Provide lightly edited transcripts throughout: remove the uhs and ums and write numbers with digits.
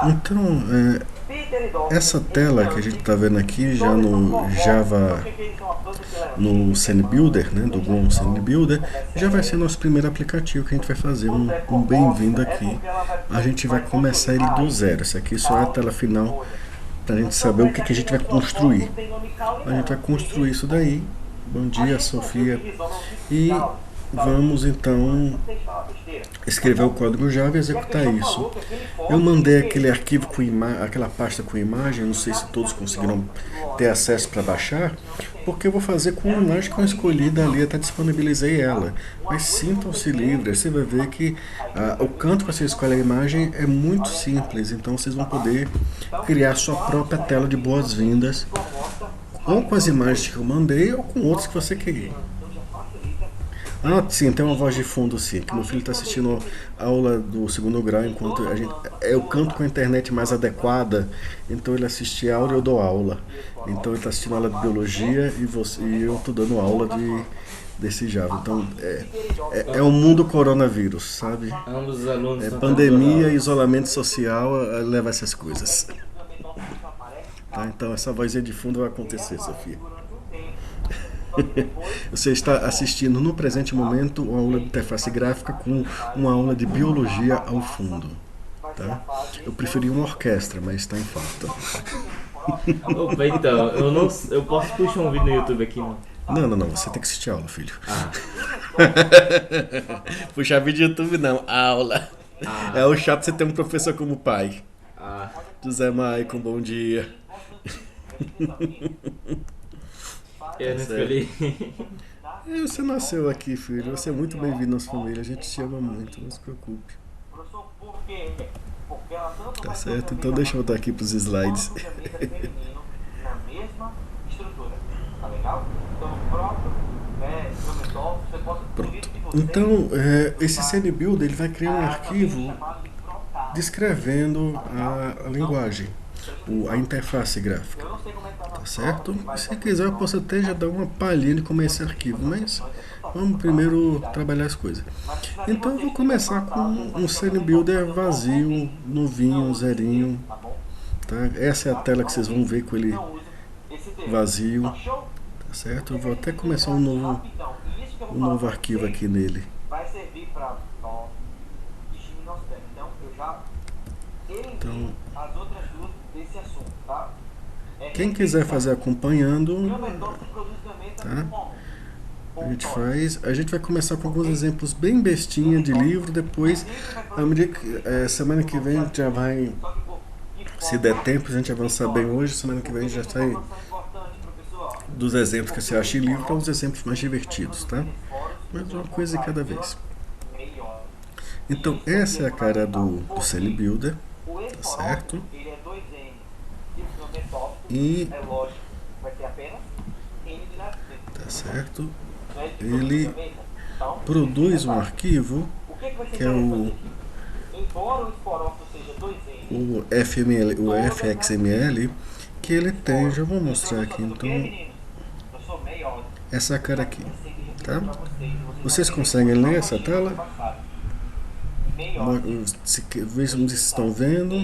Então, essa tela que a gente está vendo aqui já no Java, no Scene Builder, né, do Go Scene Builder, já vai ser nosso primeiro aplicativo que a gente vai fazer um bem-vindo aqui. A gente vai começar ele do zero. Essa aqui só é a tela final para a gente saber o que a gente vai construir. A gente vai construir isso daí. Bom dia, Sofia. E vamos então escrever o código Java e executar isso. Eu mandei aquele arquivo com aquela pasta com imagem, não sei se todos conseguiram ter acesso para baixar, porque eu vou fazer com a imagem que eu escolhi dali, até disponibilizei ela. Mas sintam-se livres, você vai ver que o canto que você escolhe a imagem é muito simples, então vocês vão poder criar sua própria tela de boas-vindas, ou com as imagens que eu mandei, ou com outras que você querer. Ah, sim, tem uma voz de fundo, sim, que meu filho está assistindo a aula do segundo grau, enquanto eu canto com a internet mais adequada, então ele assiste aula e eu dou aula. Então ele está assistindo aula de biologia e eu estou dando aula desse Java. Então é o mundo coronavírus, sabe? Ambos os alunos estão tendo Pandemia, aulas. isolamento social leva a essas coisas. Tá, então essa vozinha de fundo vai acontecer, Sofia. Você está assistindo no presente momento uma aula de interface gráfica com uma aula de biologia ao fundo. Tá? Eu preferi uma orquestra, mas está em falta. Opa, então, eu posso puxar um vídeo no YouTube aqui, não? Não, você tem que assistir a aula, filho. Ah, Puxar vídeo do YouTube não, aula. É o chato você ter um professor como pai. ah. José Maicon, bom dia. Eu não certo. escolhi. Você nasceu aqui, filho. Você é muito bem-vindo à nossa família. A gente te ama muito, não se preocupe. Tá certo? Então deixa eu botar aqui pros slides. Pronto. Então, esse CNBuild ele vai criar um arquivo descrevendo a linguagem, a interface gráfica. Tá certo? Se quiser eu posso até já dar uma palhinha de como é esse arquivo, mas vamos primeiro trabalhar as coisas. Então eu vou começar com um CNBuilder vazio, novinho, zerinho. Tá? Essa é a tela que vocês vão ver com ele vazio. Tá certo? Eu vou até começar um novo arquivo aqui nele. Então, quem quiser fazer acompanhando, tá? A gente vai começar com alguns exemplos bem bestinha de livro, depois, semana que vem a gente já vai, se der tempo, a gente avançar bem hoje, semana que vem a gente já sai dos exemplos que você acha em livro para os exemplos mais divertidos, tá? Mas uma coisa de cada vez. Então, essa é a cara do CNBuilder, tá certo? E tá certo? Ele produz um arquivo que é o FML, o FXML, que ele tem, já vou mostrar aqui. Então, essa cara aqui, tá? Vocês conseguem ler essa tela? Vejam se estão vendo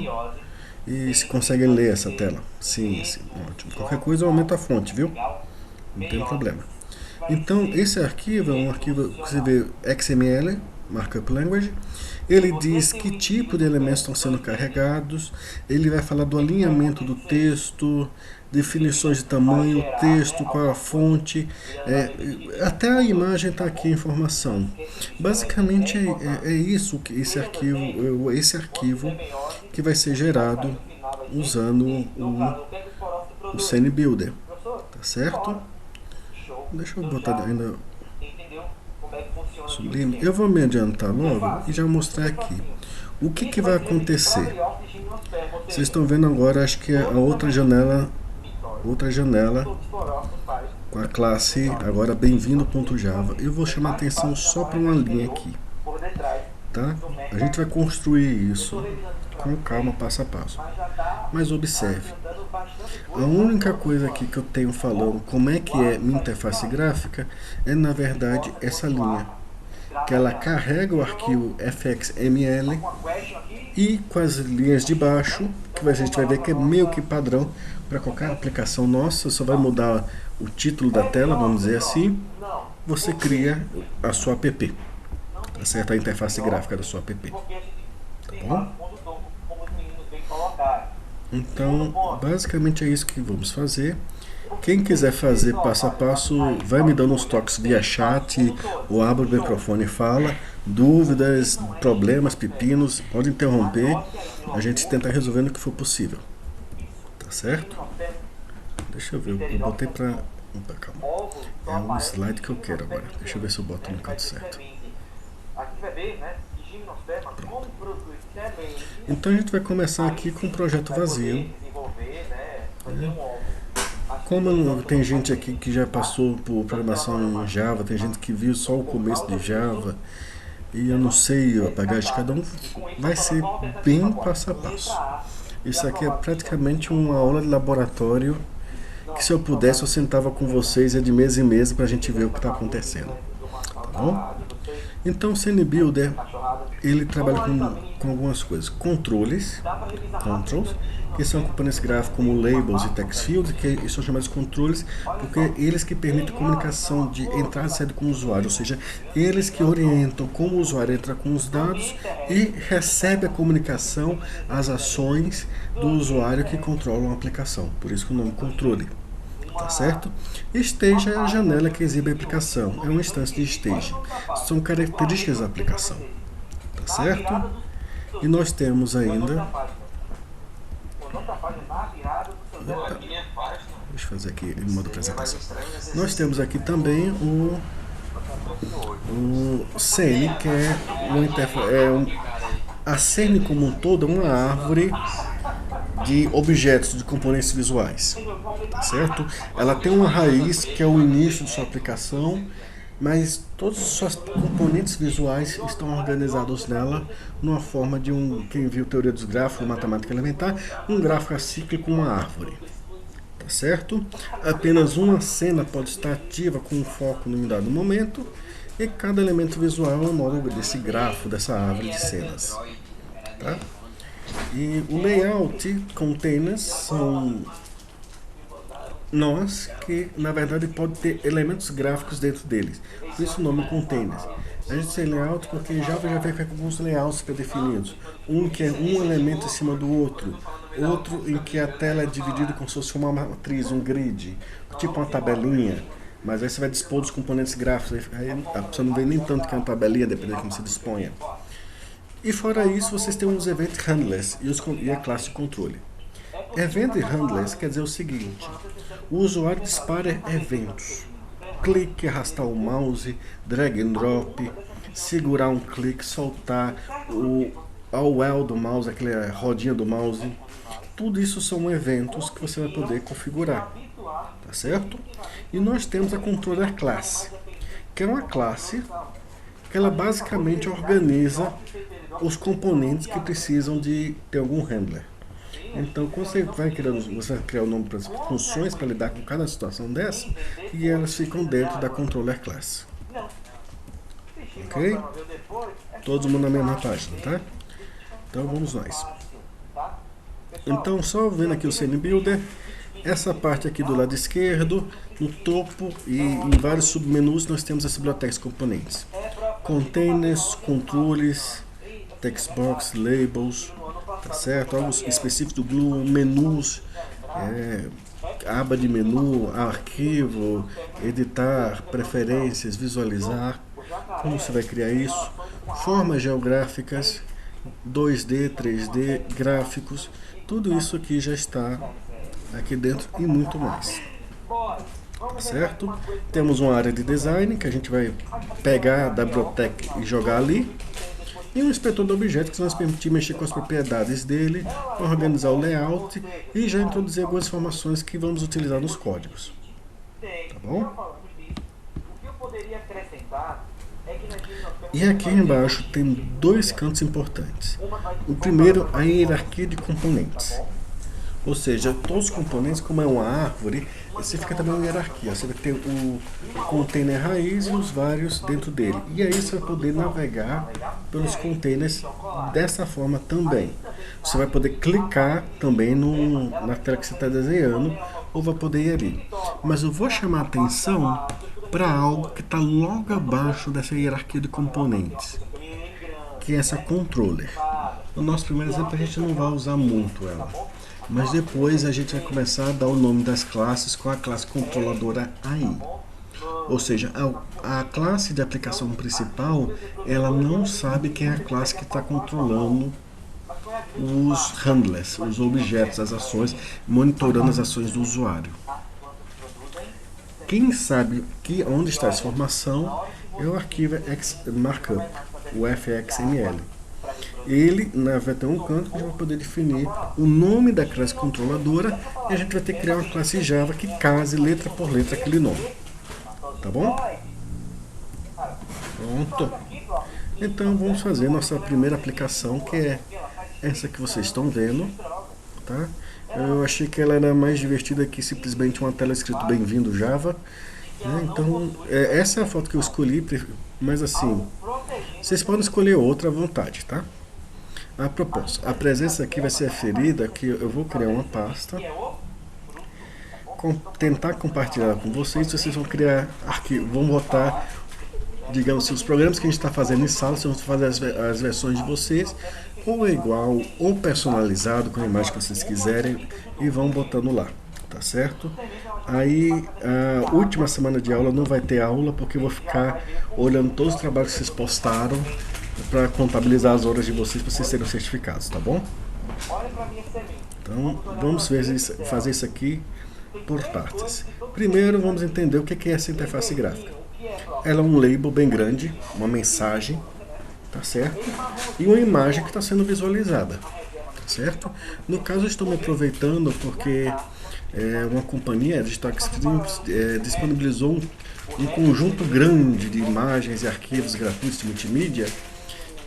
e se conseguem ler essa tela. Sim, ótimo. Qualquer coisa aumenta a fonte, viu? Não tem problema. Então, esse arquivo é um arquivo que você vê XML, Markup Language. Ele diz que tipo de elementos estão sendo carregados. Ele vai falar do alinhamento do texto, definições de tamanho, texto, qual é a fonte. Até a imagem está aqui a informação. Basicamente é isso que esse arquivo que vai ser gerado usando o CNBuilder. Tá certo? Deixa eu botar ainda sublime. Eu vou me adiantar logo e já mostrar aqui. O que vai acontecer? Vocês estão vendo agora, acho que é a outra janela com a classe agora bem-vindo.java. Eu vou chamar a atenção só para uma linha aqui. Tá? A gente vai construir isso com calma, passo a passo. Mas observe. A única coisa aqui que eu tenho falando como é que é minha interface gráfica é na verdade essa linha. que ela carrega o arquivo fxml e com as linhas de baixo, que a gente vai ver que é meio que padrão para qualquer aplicação nossa, só vai mudar o título da tela, vamos dizer assim, você cria a sua app, tá certo? A interface gráfica da sua app, tá bom? Então, basicamente é isso que vamos fazer. Quem quiser fazer passo a passo, vai me dando uns toques via chat, ou abre o microfone e fala. Dúvidas, problemas, pepinos, pode interromper. A gente tenta resolver no que for possível. Tá certo? Deixa eu ver, eu botei pra... Opa, calma. É um slide que eu quero agora. Deixa eu ver se eu boto no canto certo. Pronto. Então a gente vai começar aqui com um projeto vazio. Como tem gente aqui que já passou por programação em Java, tem gente que viu só o começo de Java, e eu não sei a bagagem de cada um, vai ser bem passo a passo. Isso aqui é praticamente uma aula de laboratório que, se eu pudesse, eu sentava com vocês de mês em mês para a gente ver o que está acontecendo. Tá bom? Então o CNBuilder, ele trabalha com algumas coisas. Controls, que são componentes gráficos como labels e text fields, que são chamados de controles, porque eles que permitem comunicação de entrada e saída com o usuário, ou seja, eles que orientam como o usuário entra com os dados e recebe a comunicação, as ações do usuário que controlam a aplicação. Por isso que o nome controle. Tá certo? Stage é a janela que exibe a aplicação, é uma instância de stage. São características da aplicação. Tá certo? E nós temos ainda... Opa. Deixa eu fazer aqui em modo apresentação. Nós temos aqui também o CN, que é a CN como um todo é uma árvore de objetos, de componentes visuais, tá certo? Ela tem uma raiz que é o início de sua aplicação, mas todos os seus componentes visuais estão organizados nela numa forma de quem viu teoria dos gráficos, matemática elementar, um gráfico acíclico, uma árvore, tá certo? Apenas uma cena pode estar ativa com foco em um dado momento, e cada elemento visual é um módulo desse grafo, dessa árvore de cenas, tá? E o layout, containers, são nós que, na verdade, pode ter elementos gráficos dentro deles. Por isso o nome containers. A gente tem layout porque Java já vem com alguns layouts pré-definidos. Um que é um elemento em cima do outro. Outro em que a tela é dividida como se fosse uma matriz, um grid, tipo uma tabelinha. Mas aí você vai dispor dos componentes gráficos. Aí a pessoa não vê nem tanto que é uma tabelinha, dependendo de como você disponha. E fora isso, vocês têm os Event Handlers e a classe de controle. Event Handlers quer dizer o seguinte: o usuário dispara eventos. Clique, arrastar o mouse, drag and drop, segurar um clique, soltar o AOL do mouse, aquela rodinha do mouse. Tudo isso são eventos que você vai poder configurar, tá certo? E nós temos a Controller Class, que é uma classe que ela basicamente organiza os componentes que precisam de ter algum handler. Então, quando você vai criar o nome para as funções para lidar com cada situação dessa, e elas ficam dentro da Controller Class. Ok? Todo mundo na mesma página, tá? Então, vamos nós. Então, só vendo aqui o CNBuilder, essa parte aqui do lado esquerdo, no topo e em vários submenus, nós temos as bibliotecas componentes. Containers, controles, textbox, labels, tá certo? Algo específico do Glue, menus, aba de menu, arquivo, editar, preferências, visualizar, como você vai criar isso, formas geográficas, 2D, 3D, gráficos, tudo isso aqui já está aqui dentro e muito mais. Tá certo? Temos uma área de design que a gente vai pegar da biblioteca e jogar ali. E um inspetor de objetos que vai nos permitir mexer com as propriedades dele, organizar o layout e já introduzir algumas informações que vamos utilizar nos códigos. Tá bom? E aqui embaixo tem dois cantos importantes. O primeiro, a hierarquia de componentes. Ou seja, todos os componentes, como é uma árvore, você fica também uma hierarquia. Você vai ter o container raiz e os vários dentro dele. E aí você vai poder navegar pelos containers dessa forma também. Você vai poder clicar também na tela que você está desenhando, ou vai poder ir ali. Mas eu vou chamar a atenção para algo que está logo abaixo dessa hierarquia de componentes, que é essa controller. No nosso primeiro exemplo a gente não vai usar muito ela, mas depois a gente vai começar a dar o nome das classes com a classe controladora aí. Ou seja, a classe de aplicação principal, ela não sabe quem é a classe que está controlando os handlers, os objetos, as ações, monitorando as ações do usuário. Quem sabe onde está essa informação é o arquivo markup, o fxml. Ele vai ter um canto que a gente vai poder definir o nome da classe controladora e a gente vai ter que criar uma classe Java que case letra por letra aquele nome. Tá bom? Pronto. Então vamos fazer nossa primeira aplicação, que é essa que vocês estão vendo. Tá? Eu achei que ela era mais divertida que simplesmente uma tela escrito bem-vindo Java. Então, essa é a foto que eu escolhi, mas assim, vocês podem escolher outra à vontade, tá? A propósito, a presença aqui vai ser aferida, que eu vou criar uma pasta, tentar compartilhar com vocês, vocês vão criar arquivo, vão botar, digamos assim, os programas que a gente está fazendo em sala, vocês vão fazer as versões de vocês, ou é igual, ou personalizado, com a imagem que vocês quiserem, e vão botando lá, tá certo? Aí, a última semana de aula não vai ter aula, porque eu vou ficar olhando todos os trabalhos que vocês postaram, para contabilizar as horas de vocês, para vocês serem certificados, tá bom? Então, vamos fazer isso aqui por partes. Primeiro, vamos entender o que é essa interface gráfica. Ela é um label bem grande, uma mensagem, tá certo? E uma imagem que está sendo visualizada, tá certo? No caso, eu estou me aproveitando porque uma companhia, a Digital Extremes, disponibilizou um conjunto grande de imagens e arquivos gratuitos de multimídia,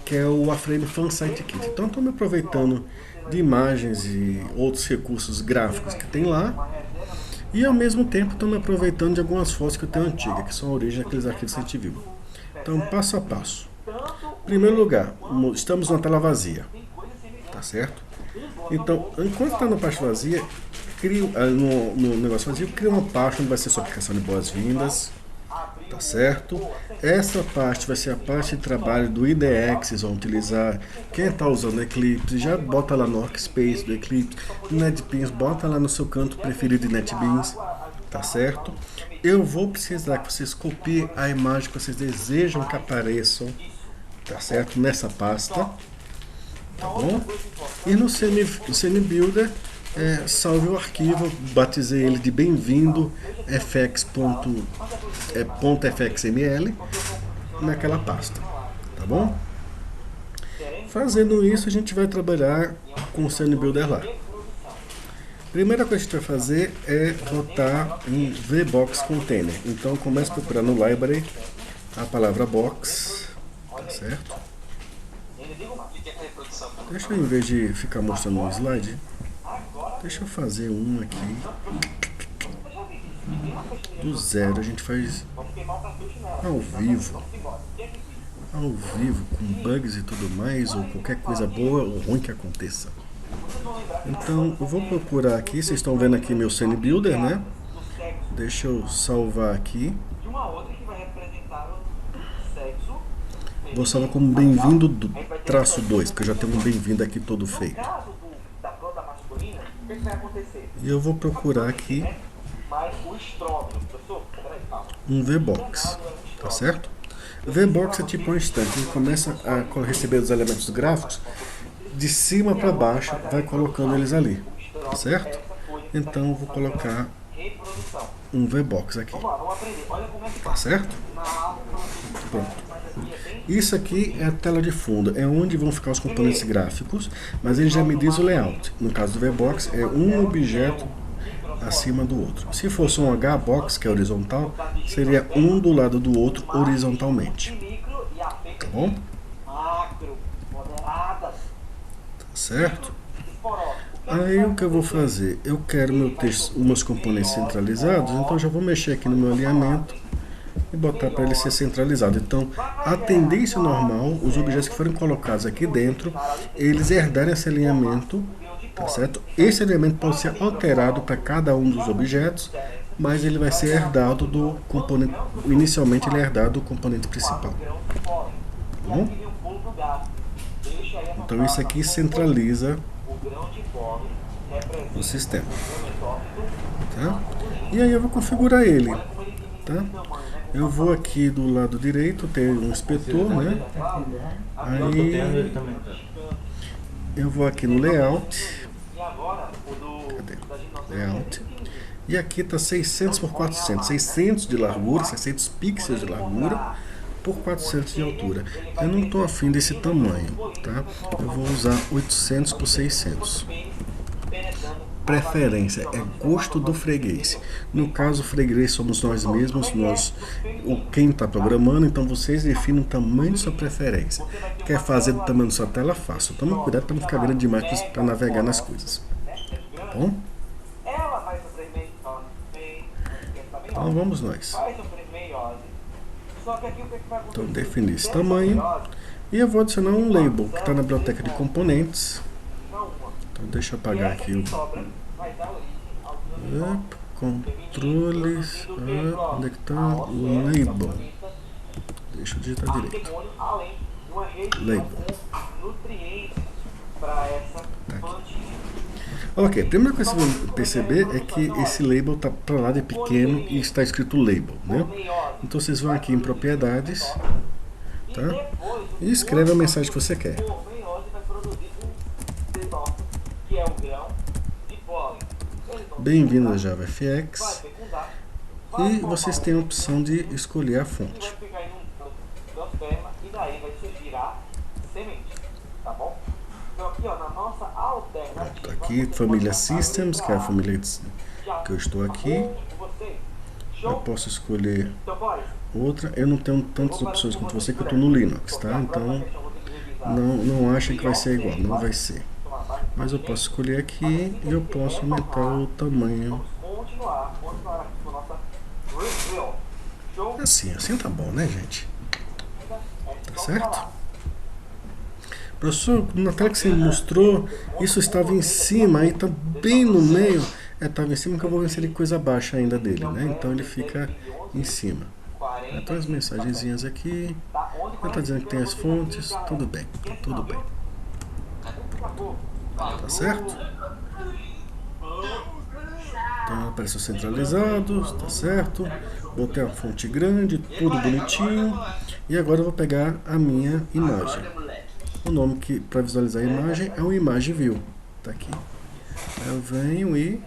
que é o A-Frame Fan Site Kit. Então estou me aproveitando de imagens e outros recursos gráficos que tem lá, e ao mesmo tempo estou me aproveitando de algumas fotos que eu tenho antigas, que são a origem daqueles arquivos que a gente viu. Então, passo a passo. Em primeiro lugar, estamos na tela vazia, tá certo? Então, enquanto está na parte vazia, no negócio vazio, cria uma parte onde vai ser sua aplicação de boas-vindas, tá certo? Essa parte vai ser a parte de trabalho do IDE que vocês vão utilizar. Quem está usando Eclipse, já bota lá no Workspace do Eclipse, NetBeans, bota lá no seu canto preferido de NetBeans, tá certo? Eu vou precisar que vocês copiem a imagem que vocês desejam que apareçam, tá certo? Nessa pasta, tá bom? E no CNBuilder, salve o arquivo, batizei ele de bem-vindo fx.fxml naquela pasta, tá bom? Fazendo isso, a gente vai trabalhar com o CNBuilder lá. Primeira coisa que a gente vai fazer é botar um VBox Container. Então começa a procurar no library a palavra box, tá certo? Deixa eu, em vez de ficar mostrando um slide, deixa eu fazer um aqui do zero. A gente faz ao vivo, com bugs e tudo mais, ou qualquer coisa boa ou ruim que aconteça. Então eu vou procurar aqui, vocês estão vendo aqui meu CNBuilder, né? Deixa eu salvar aqui. Vou salvar como bem-vindo -2, porque eu já tenho um bem-vindo aqui todo feito. E eu vou procurar aqui um VBox, tá certo? VBox é tipo um instante, ele começa a receber os elementos gráficos de cima para baixo, vai colocando eles ali, tá certo? Então eu vou colocar um VBox aqui, tá certo? Pronto. Isso aqui é a tela de fundo, é onde vão ficar os componentes gráficos, mas ele já me diz o layout. No caso do VBox, é um objeto acima do outro. Se fosse um HBox, que é horizontal, seria um do lado do outro horizontalmente. Tá bom? Tá certo? Aí o que eu vou fazer? Eu quero meu texto, os meus componentes centralizados, então já vou mexer aqui no meu alinhamento e botar para ele ser centralizado. Então, a tendência normal, os objetos que forem colocados aqui dentro, eles herdarem esse alinhamento, tá certo? Esse alinhamento pode ser alterado para cada um dos objetos, mas ele vai ser herdado do componente, inicialmente ele é herdado do componente principal. Tá bom? Então isso aqui centraliza o sistema. Tá? E aí eu vou configurar ele. Tá? Eu vou aqui do lado direito, tem um inspetor, né? Aí eu vou aqui no layout. Cadê? Layout. E aqui está 600 por 400. 600 de largura, 600 pixels de largura por 400 de altura. Eu não estou afim desse tamanho, tá? Eu vou usar 800 por 600. Preferência é gosto do freguês. No caso, o freguês somos nós mesmos, quem está programando, então vocês definem o tamanho de sua preferência. Quer fazer do tamanho da sua tela? Faça. Toma cuidado para não ficar grande demais para navegar nas coisas. Tá bom? Então vamos nós. Então definir esse tamanho. E eu vou adicionar um label que está na biblioteca de componentes. Então deixa eu apagar aqui o controles. Onde é que está o label? Deixa eu digitar direito. Label. Tá aqui. Ok, a primeira coisa que você vai perceber é que esse label está para lá de pequeno e está escrito label, né? Então vocês vão aqui em propriedades, tá? E escreve a mensagem que você quer. Bem-vindo a JavaFX. E vocês têm a opção de escolher a fonte. Pronto, aqui família Systems, que é a família que eu estou aqui. Eu posso escolher outra. Eu não tenho tantas opções quanto você, que eu estou no Linux, tá? Então não achem que vai ser igual, não vai ser. Mas eu posso escolher aqui e eu posso aumentar o tamanho. Assim tá bom, né, gente? Tá certo? Professor, na tela que você mostrou, isso estava em cima, aí está bem no meio. Estava em cima, que eu vou inserir coisa abaixo ainda dele, né? Então ele fica em cima. Então as mensagenzinhas aqui. Ele está dizendo que tem as fontes. Tudo bem, tudo bem. Tá certo? Então apareceu centralizado, tá certo? Botei a fonte grande, tudo bonitinho. E agora eu vou pegar a minha imagem. O nome que para visualizar a imagem é o Image View. Tá aqui. Eu venho e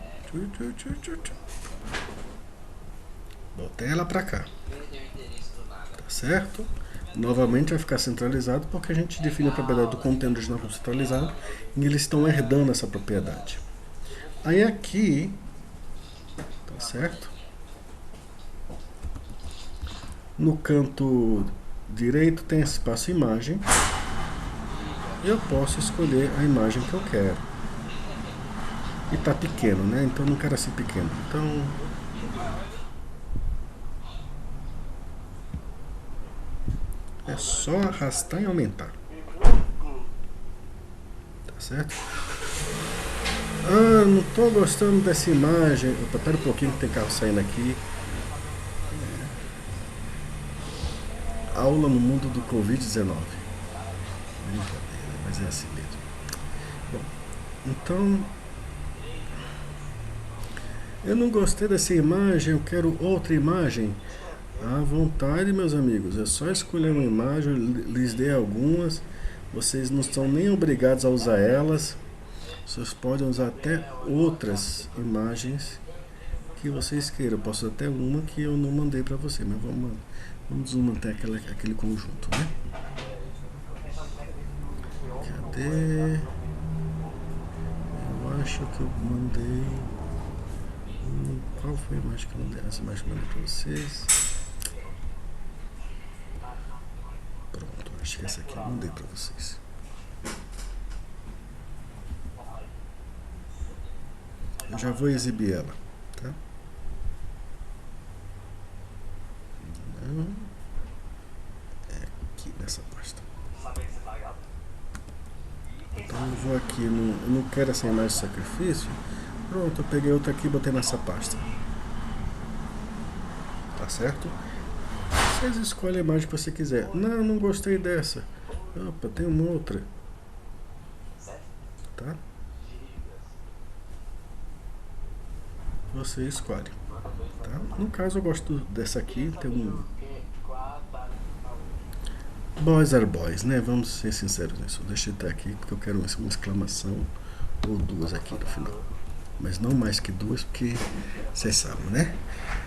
botei ela para cá. Tá certo? Novamente vai ficar centralizado porque a gente define a propriedade do conteúdo original como centralizado e eles estão herdando essa propriedade. Aí aqui, tá certo? No canto direito tem espaço imagem. Eu posso escolher a imagem que eu quero. E tá pequeno, né? Então eu não quero assim pequeno. Então é só arrastar e aumentar. Tá certo? Ah, não tô gostando dessa imagem. Opa, pera um pouquinho que tem carro saindo aqui. Aula no mundo do Covid-19. Brincadeira, mas é assim mesmo. Bom, então eu não gostei dessa imagem, eu quero outra imagem. À vontade, meus amigos, é só escolher uma imagem, eu lhes dei algumas. Vocês não estão nem obrigados a usar elas. Vocês podem usar até outras imagens que vocês queiram. Eu posso até uma que eu não mandei para você, mas vamos manter aquele conjunto, né? Cadê? Eu acho que eu mandei. Qual foi a imagem que eu mandei? Essa imagem que eu mandei para vocês. Pronto, acho que essa aqui eu mandei para vocês. Eu já vou exibir ela, tá? Não. É aqui nessa pasta. Então eu vou aqui no... Eu não quero essa imagem de sacrifício. Pronto, eu peguei outra aqui e botei nessa pasta. Tá certo? Vocês escolhem a imagem que você quiser. Não, não gostei dessa. Opa, tem uma outra. Tá? Você escolhe. Tá? No caso eu gosto dessa aqui. Tem um... Boys are boys, né? Vamos ser sinceros nisso. Deixa eu ter aqui porque eu quero uma exclamação ou duas aqui no final. Mas não mais que duas, porque vocês sabem, né?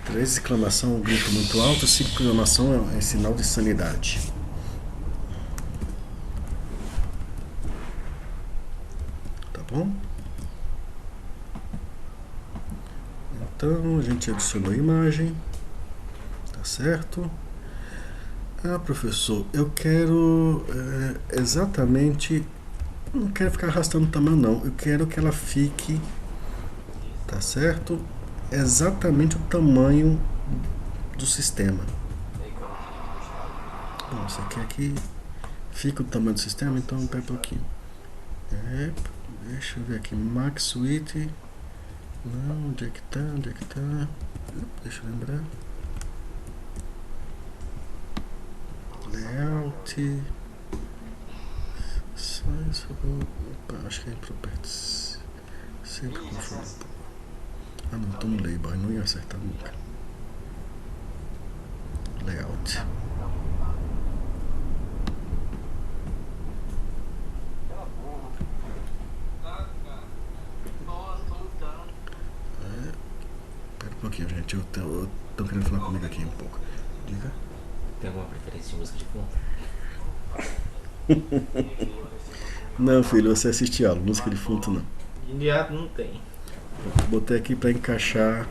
3 exclamação é um grito muito alto, 5 exclamação é sinal de sanidade. Tá bom? Então a gente adicionou a imagem. Tá certo? Ah, professor, eu quero exatamente... Não quero ficar arrastando o tamanho não. Eu quero que ela fique... Tá certo? Exatamente o tamanho do sistema. Bom, você quer que fique o tamanho do sistema? Então pera um pouquinho. Deixa eu ver aqui. Max Suite. Não, onde é que tá? Onde é que tá? Deixa eu lembrar. Layout. Size. Opa, acho que é Properties. Sempre confundo um pouco. Ah não, tô no label, eu não ia acertar nunca. Layout. Pera um pouquinho, gente, eu tô querendo falar comigo aqui um pouco. Diga. Tem alguma preferência de música de fundo? Não, filho, você assiste aula, música de fundo não. De imediato não tem. Botei aqui pra encaixar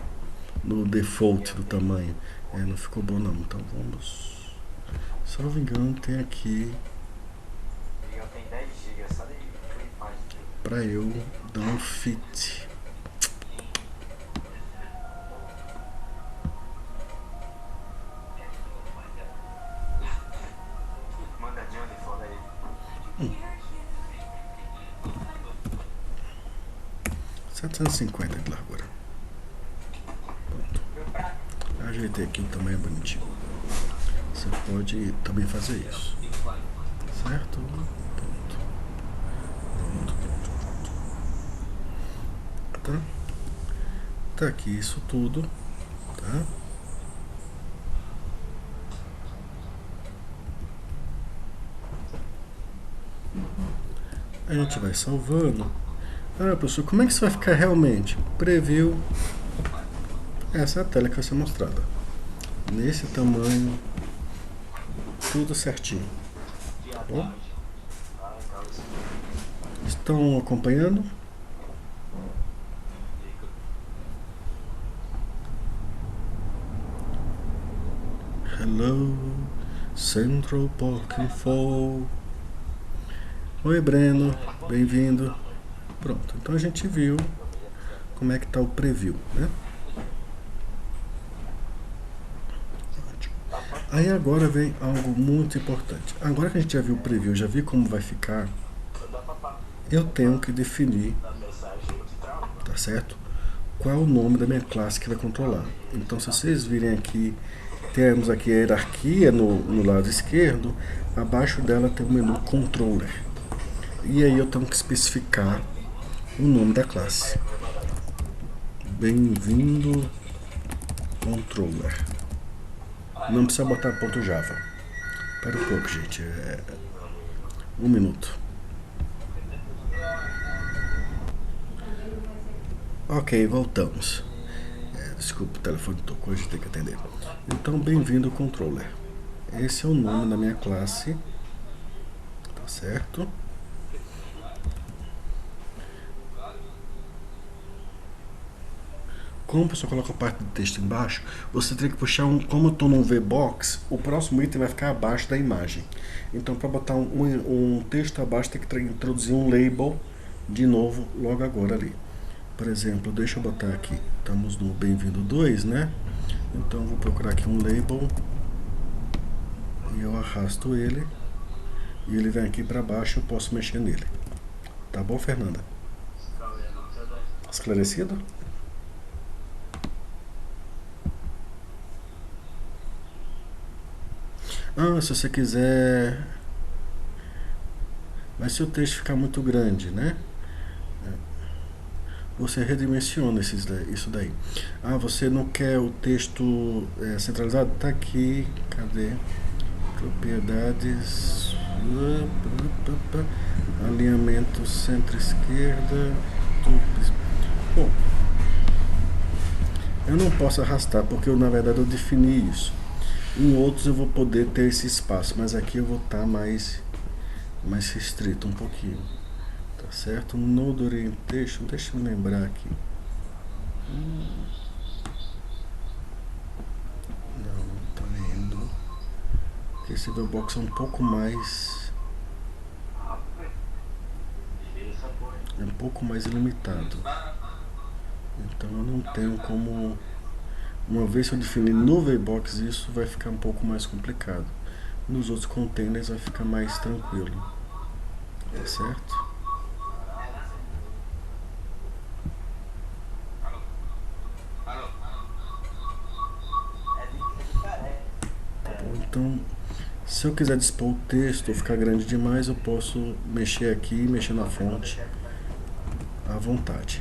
no default do tamanho. Não ficou bom não, então vamos... Salvo engano, tem aqui pra eu dar um fit. Hum. 750 de largura. Pronto. Ajeitei aqui o tamanho bonitinho. Você pode também fazer isso. Certo? Pronto. Tá? Tá aqui isso tudo. Tá? A gente vai salvando. Ah, professor, como é que isso vai ficar realmente? Preview. Essa é a tela que vai ser mostrada. Nesse tamanho. Tudo certinho. Tá bom? Estão acompanhando? Hello, Central Parking Fall. Oi, Breno, bem-vindo. Pronto, então a gente viu como é que está o preview, né? Aí agora vem algo muito importante. Agora que a gente já viu o preview, já viu como vai ficar, eu tenho que definir, tá certo? Qual é o nome da minha classe que vai controlar. Então, se vocês virem aqui, temos aqui a hierarquia no lado esquerdo, abaixo dela tem o menu Controller. E aí eu tenho que especificar o nome da classe. Bem-vindo Controller. Não precisa botar ponto .java. Espera um pouco, gente. 1 minuto. Ok, voltamos. Desculpa, o telefone tocou, a gente tem que atender. Então, bem-vindo Controller. Esse é o nome da minha classe. Tá certo? Como a pessoa coloca a parte do texto embaixo, você tem que puxar como eu estou num VBox, o próximo item vai ficar abaixo da imagem. Então, para botar um texto abaixo, tem que introduzir um label de novo logo agora ali. Por exemplo, deixa eu botar aqui, estamos no Bem-vindo 2, né? Então eu vou procurar aqui um label e eu arrasto ele e ele vem aqui para baixo, eu posso mexer nele. Tá bom, Fernanda? Esclarecido? Ah, se você quiser... Mas se o texto ficar muito grande, né? Você redimensiona isso daí. Ah, você não quer o texto centralizado? Tá aqui, cadê? Propriedades, alinhamento centro-esquerda. Bom, eu não posso arrastar porque na verdade eu defini isso. Em outros eu vou poder ter esse espaço, mas aqui eu vou estar mais restrito um pouquinho. Tá certo? Node Orientation, deixa eu lembrar aqui. Não tá indo. Porque esse VBox é um pouco mais... É um pouco mais limitado. Então eu não tenho como... Uma vez que eu definir no VBox isso, vai ficar um pouco mais complicado. Nos outros containers vai ficar mais tranquilo. Tá certo? Então, se eu quiser dispor o texto ou ficar grande demais, eu posso mexer aqui, mexer na fonte à vontade.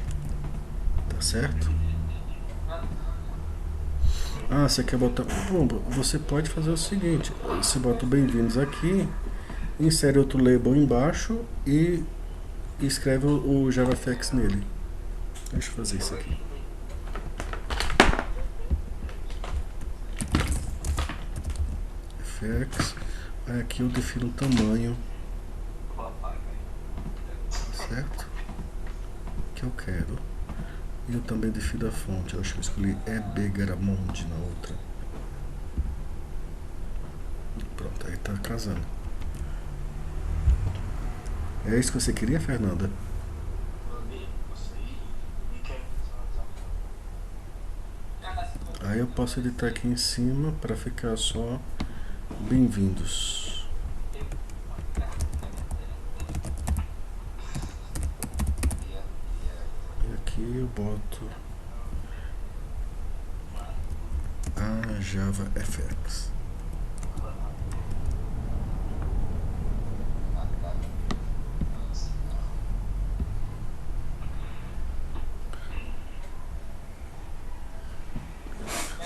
Tá certo? Ah, você quer botar... Bom, você pode fazer o seguinte. Você bota o bem-vindos aqui, insere outro label embaixo e escreve o JavaFX nele. Deixa eu fazer isso aqui. FX. Aí aqui eu defino o tamanho, certo? Que eu quero. E eu também defino a fonte. Eu acho que eu escolhi EB na outra. Pronto, aí tá casando. É isso que você queria, Fernanda? Aí eu posso editar aqui em cima para ficar só bem-vindos. E aqui eu boto a JavaFX.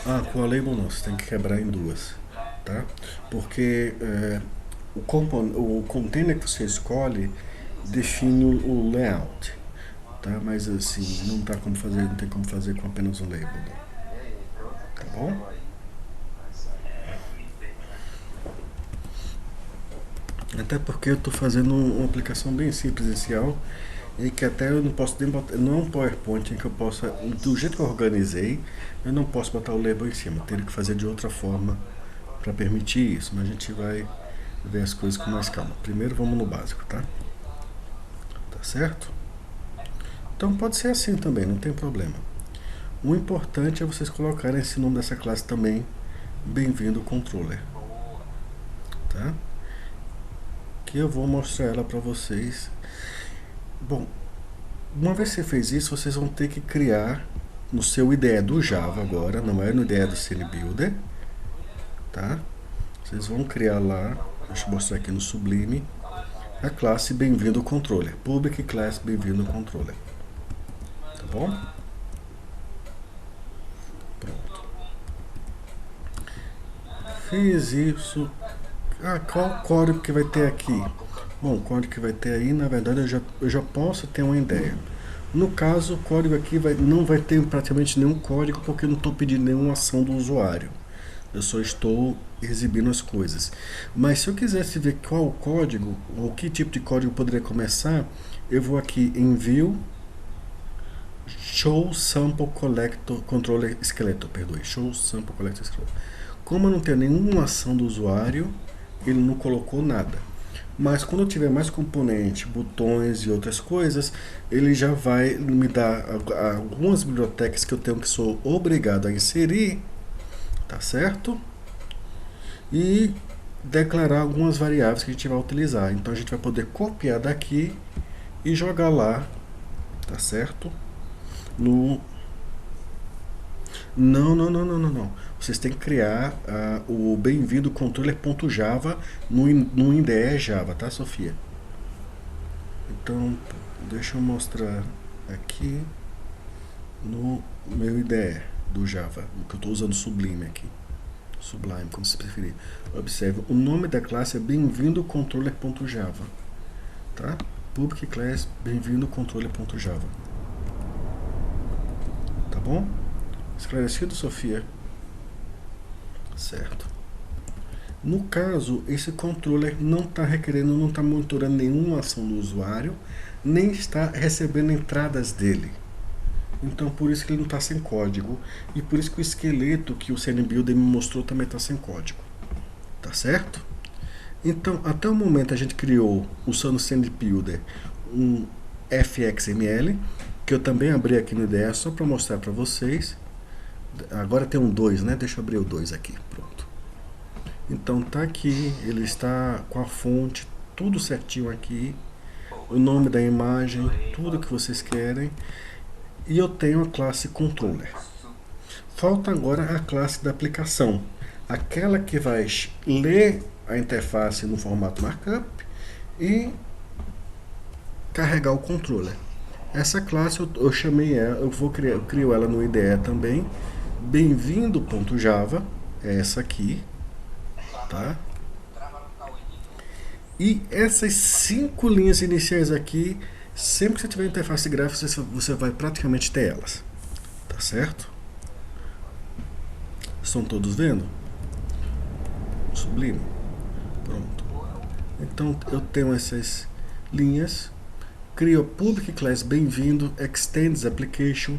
Ah, com a label não, você tem que quebrar em duas, tá? Porque o container que você escolhe define o layout, tá? Mas assim, não tem como fazer com apenas um label, não. Tá bom? Até porque eu estou fazendo uma aplicação bem simples inicial e que até eu não posso nem botar, não é um PowerPoint em que eu possa, do jeito que eu organizei, eu não posso botar o label em cima, eu teria que fazer de outra forma para permitir isso, mas a gente vai ver as coisas com mais calma. Primeiro vamos no básico, tá? Tá certo? Então pode ser assim também, não tem problema. O importante é vocês colocarem esse nome dessa classe também, bem-vindo controller, tá? Que eu vou mostrar ela para vocês. Bom, uma vez que você fez isso, vocês vão ter que criar no seu IDE do Java agora, não é no IDE do CNBuilder, tá? Vocês vão criar lá, deixa eu mostrar aqui no Sublime, a classe bem-vindo controller, public class bem-vindo controller, tá bom? Pronto. Fiz isso. Ah, qual código que vai ter aqui? Bom, o código que vai ter aí, na verdade, eu já posso ter uma ideia. No caso, o código aqui não vai ter praticamente nenhum código, porque eu não estou pedindo nenhuma ação do usuário. Eu só estou exibindo as coisas. Mas se eu quisesse ver qual o código, ou que tipo de código eu poderia começar, eu vou aqui em View, Show Sample Collector, Controller Skeleton, perdoe, Show Sample Collector Skeleton. Como eu não tenho nenhuma ação do usuário, ele não colocou nada. Mas quando eu tiver mais componente, botões e outras coisas, ele já vai me dar algumas bibliotecas que eu tenho que sou obrigado a inserir, tá certo? E declarar algumas variáveis que a gente vai utilizar. Então a gente vai poder copiar daqui e jogar lá, tá certo? No Não. Vocês têm que criar o bem-vindo controller.java no IDE Java, tá, Sofia? Então, deixa eu mostrar aqui no meu IDE do Java, que eu estou usando Sublime aqui. Sublime, como você preferir. Observe, o nome da classe é bem-vindo controller.java, tá? Public class bem-vindo controller.java. Tá bom? Esclarecido, Sofia? Certo. No caso, esse controller não está requerendo, não está monitorando nenhuma ação do usuário, nem está recebendo entradas dele. Então, por isso que ele não está sem código. E por isso que o esqueleto que o CNBuilder me mostrou também está sem código. Tá certo? Então, até o momento a gente criou, usando o CNBuilder, um fxml, que eu também abri aqui no IDE só para mostrar para vocês. Agora tem um 2, né? Deixa eu abrir o 2 aqui. Pronto. Então tá aqui, ele está com a fonte, tudo certinho aqui. O nome da imagem, tudo que vocês querem. E eu tenho a classe controller. Falta agora a classe da aplicação. Aquela que vai ler a interface no formato markup e carregar o controller. Essa classe eu chamei ela, eu crio ela no IDE também. Bem-vindo.java, é essa aqui, tá? E essas 5 linhas iniciais aqui, sempre que você tiver interface gráfica, você vai praticamente ter elas, tá certo? Estão todos vendo? Sublime. Pronto. Então eu tenho essas linhas. Crio a Public Class Bem-vindo, Extends Application.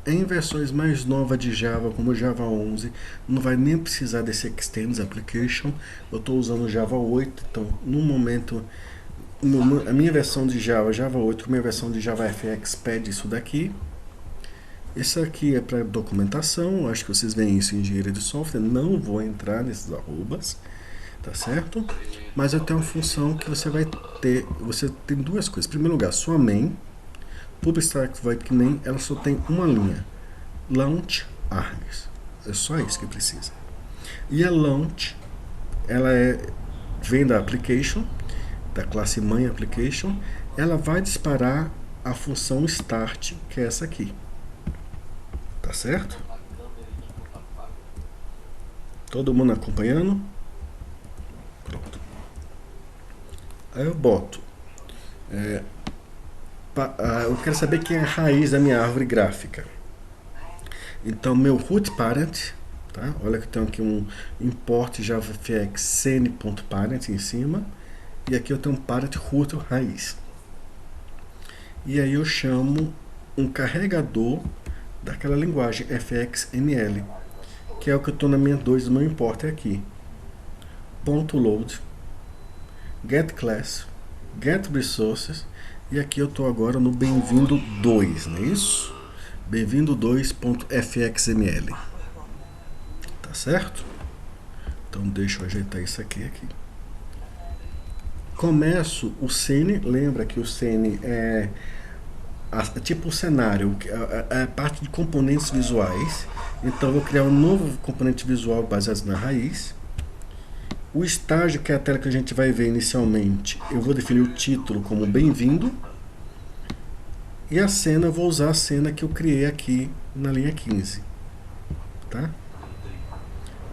Em versões mais novas de Java, como Java 11, não vai nem precisar desse Extends Application. Eu estou usando o Java 8, então no momento a minha versão de Java 8, a minha versão de JavaFX pede isso daqui. Isso aqui é para documentação, acho que vocês veem isso em engenharia de software, não vou entrar nesses arrobas, tá certo? Mas eu tenho uma função que você vai ter, você tem duas coisas. Em primeiro lugar, sua main, Public Void main, ela só tem uma linha, launch args, é só isso que precisa. E a launch, ela vem da application, da classe mãe application, ela vai disparar a função start, que é essa aqui. Tá certo? Todo mundo acompanhando? Pronto. Aí eu boto. Eu quero saber quem é a raiz da minha árvore gráfica. Então, meu root parent, tá? Olha que eu tenho aqui um import javafx cn.parent em cima. E aqui eu tenho um parent root raiz. E aí eu chamo um carregador daquela linguagem fxml, que é o que eu estou na minha 2 do meu import aqui. .load, get class, get resources, e aqui eu estou agora no bem-vindo 2, não é isso? Bem-vindo 2.fxml. Tá certo? Então deixa eu ajeitar isso aqui. Começo o scene, lembra que o scene é tipo o cenário, a parte de componentes visuais. Então eu vou criar um novo componente visual baseado na raiz. O estágio, que é a tela que a gente vai ver inicialmente, eu vou definir o título como bem-vindo. E a cena, eu vou usar a cena que eu criei aqui na linha 15. Tá?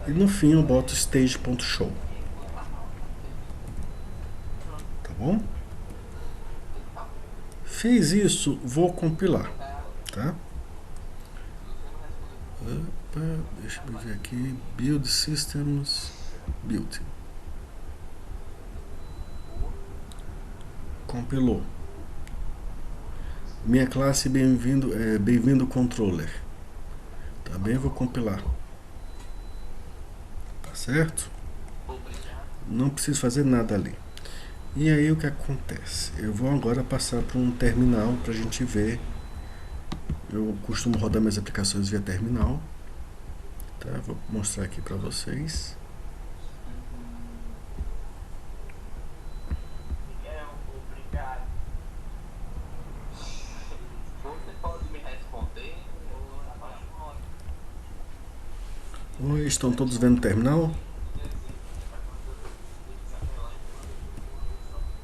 E no fim eu boto stage.show. Tá bom? Fiz isso, vou compilar. Tá? Opa, deixa eu ver aqui. Build Systems. Build. Compilou. Minha classe bem-vindo controller. Também vou compilar. Tá certo? Não preciso fazer nada ali. E aí o que acontece? Eu vou agora passar para um terminal para a gente ver. Eu costumo rodar minhas aplicações via terminal. Tá? Vou mostrar aqui para vocês. Oi, estão todos vendo o terminal?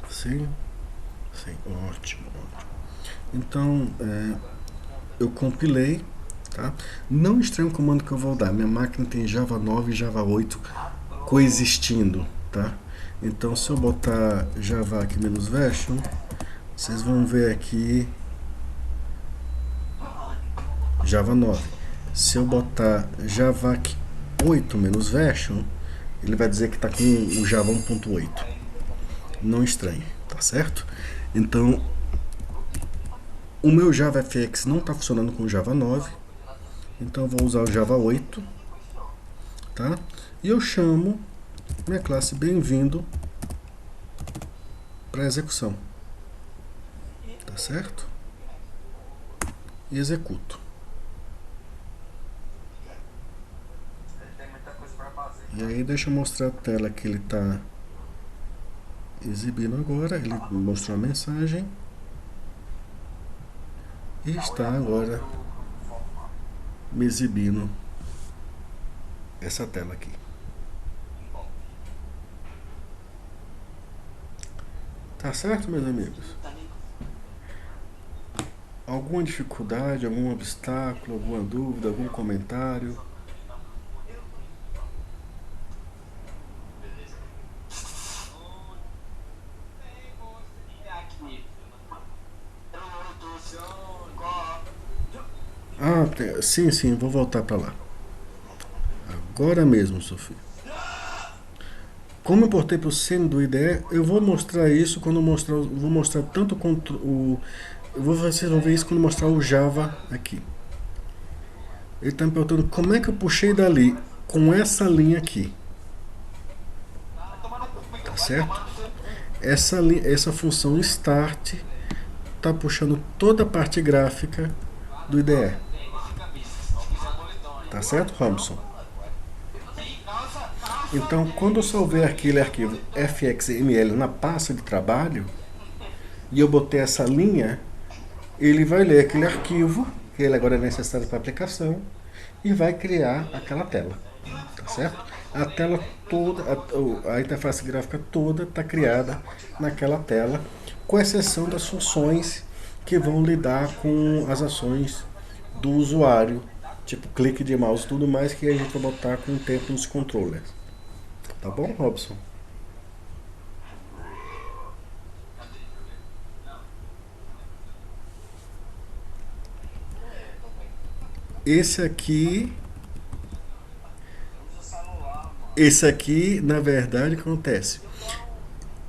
Sim? Sim, ótimo, ótimo. Então, eu compilei, tá? Não estranhe o comando que eu vou dar. Minha máquina tem Java 9 e Java 8 coexistindo, tá? Então, se eu botar Java aqui menos version, vocês vão ver aqui Java 9. Se eu botar Java 8 menos version, ele vai dizer que está com o Java 1.8. Não estranhe, tá certo? Então, o meu JavaFX não está funcionando com o Java 9, então eu vou usar o Java 8, tá? E eu chamo minha classe bem-vindo para execução, tá certo? E executo. E aí deixa eu mostrar a tela que ele está exibindo agora. Ele mostrou a mensagem e está agora me exibindo essa tela aqui. Tá certo, meus amigos? Alguma dificuldade, algum obstáculo, alguma dúvida, algum comentário? Ah, sim, vou voltar para lá. Agora mesmo, Sofia. Como eu importei para o CN do IDE, eu vou mostrar isso quando vou mostrar tanto quanto vocês vão ver isso quando mostrar o Java aqui. Ele está me perguntando como é que eu puxei dali com essa linha aqui. Tá certo? Essa função start está puxando toda a parte gráfica do IDE. Tá certo, Robson? Então, quando eu salvei aquele arquivo fxml na pasta de trabalho e eu botei essa linha, ele vai ler aquele arquivo, que ele agora é necessário para a aplicação, e vai criar aquela tela, tá certo? A tela toda, a interface gráfica toda está criada naquela tela, com exceção das funções que vão lidar com as ações do usuário, tipo clique de mouse e tudo mais, que a gente vai botar com o tempo nos controllers. Tá bom, Robson? Esse aqui, na verdade, acontece.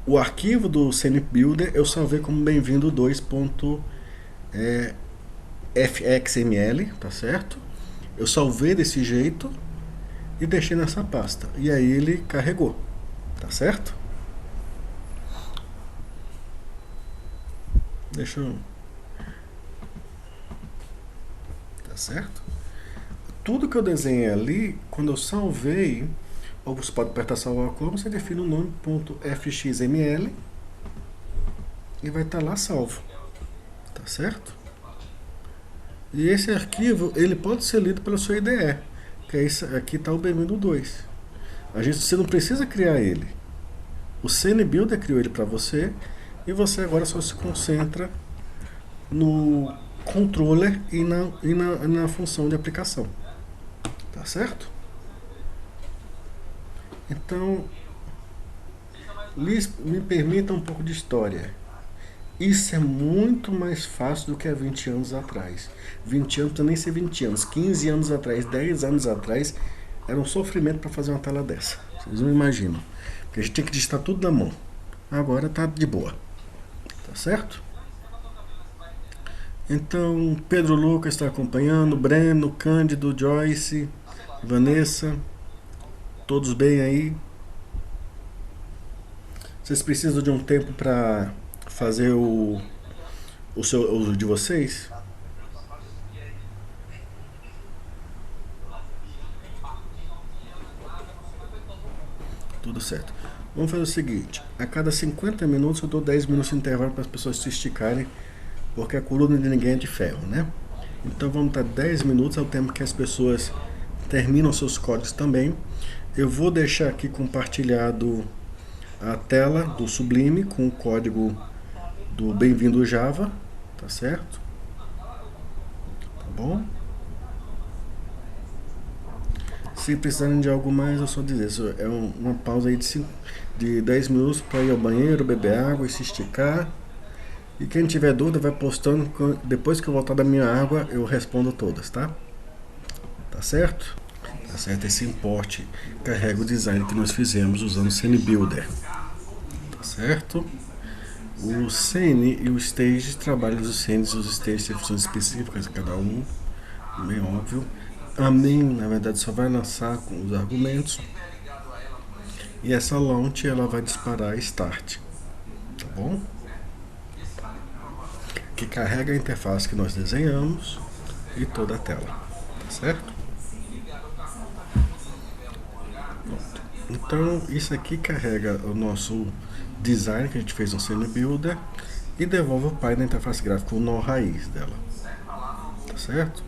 O arquivo do CNP Builder eu salvei como bem-vindo 2.fxml, tá certo? Eu salvei desse jeito e deixei nessa pasta. E aí ele carregou, tá certo? Deixa eu... Tá certo? Tudo que eu desenhei ali, quando eu salvei, ou você pode apertar salvar como, você define o nome .fxml e vai estar lá salvo, tá certo? E esse arquivo, ele pode ser lido pela sua IDE, que é isso, aqui está o bem-vindo 2. Você não precisa criar ele. O CNBuilder criou ele para você e você agora só se concentra no controller e na função de aplicação. Tá certo? Então, me permita um pouco de história. Isso é muito mais fácil do que há 20 anos atrás. 20 anos, não precisa nem ser 20 anos. 15 anos atrás, 10 anos atrás, era um sofrimento para fazer uma tela dessa. Vocês não imaginam. Porque a gente tinha que digitar tudo na mão. Agora tá de boa. Tá certo? Então, Pedro Lucas está acompanhando, Breno, Cândido, Joyce, Vanessa, todos bem aí? Vocês precisam de um tempo para fazer o de vocês? Tudo certo. Vamos fazer o seguinte, a cada 50 minutos eu dou 10 minutos de intervalo para as pessoas se esticarem, porque a coluna de ninguém é de ferro, né? Então vamos dar 10 minutos, é o tempo que as pessoas terminam seus códigos também. Eu vou deixar aqui compartilhado a tela do Sublime com o código do Bem-vindo Java, tá certo? Tá bom? Se precisarem de algo mais, é só dizer. Isso é uma pausa aí de 10 minutos para ir ao banheiro, beber água e se esticar. E quem tiver dúvida vai postando. Depois que eu voltar da minha água, eu respondo todas, tá? Tá certo? Tá certo, esse import carrega o design que nós fizemos usando o Scene Builder. Tá certo? O Scene e o Stage trabalham os scenes e os stages têm funções específicas cada um, bem óbvio. A main, na verdade, só vai lançar com os argumentos. E essa launch ela vai disparar start, tá bom? Que carrega a interface que nós desenhamos e toda a tela, tá certo? Pronto. Então isso aqui carrega o nosso design que a gente fez no Scene Builder e devolve o pai da interface gráfica, o nó raiz dela, tá certo?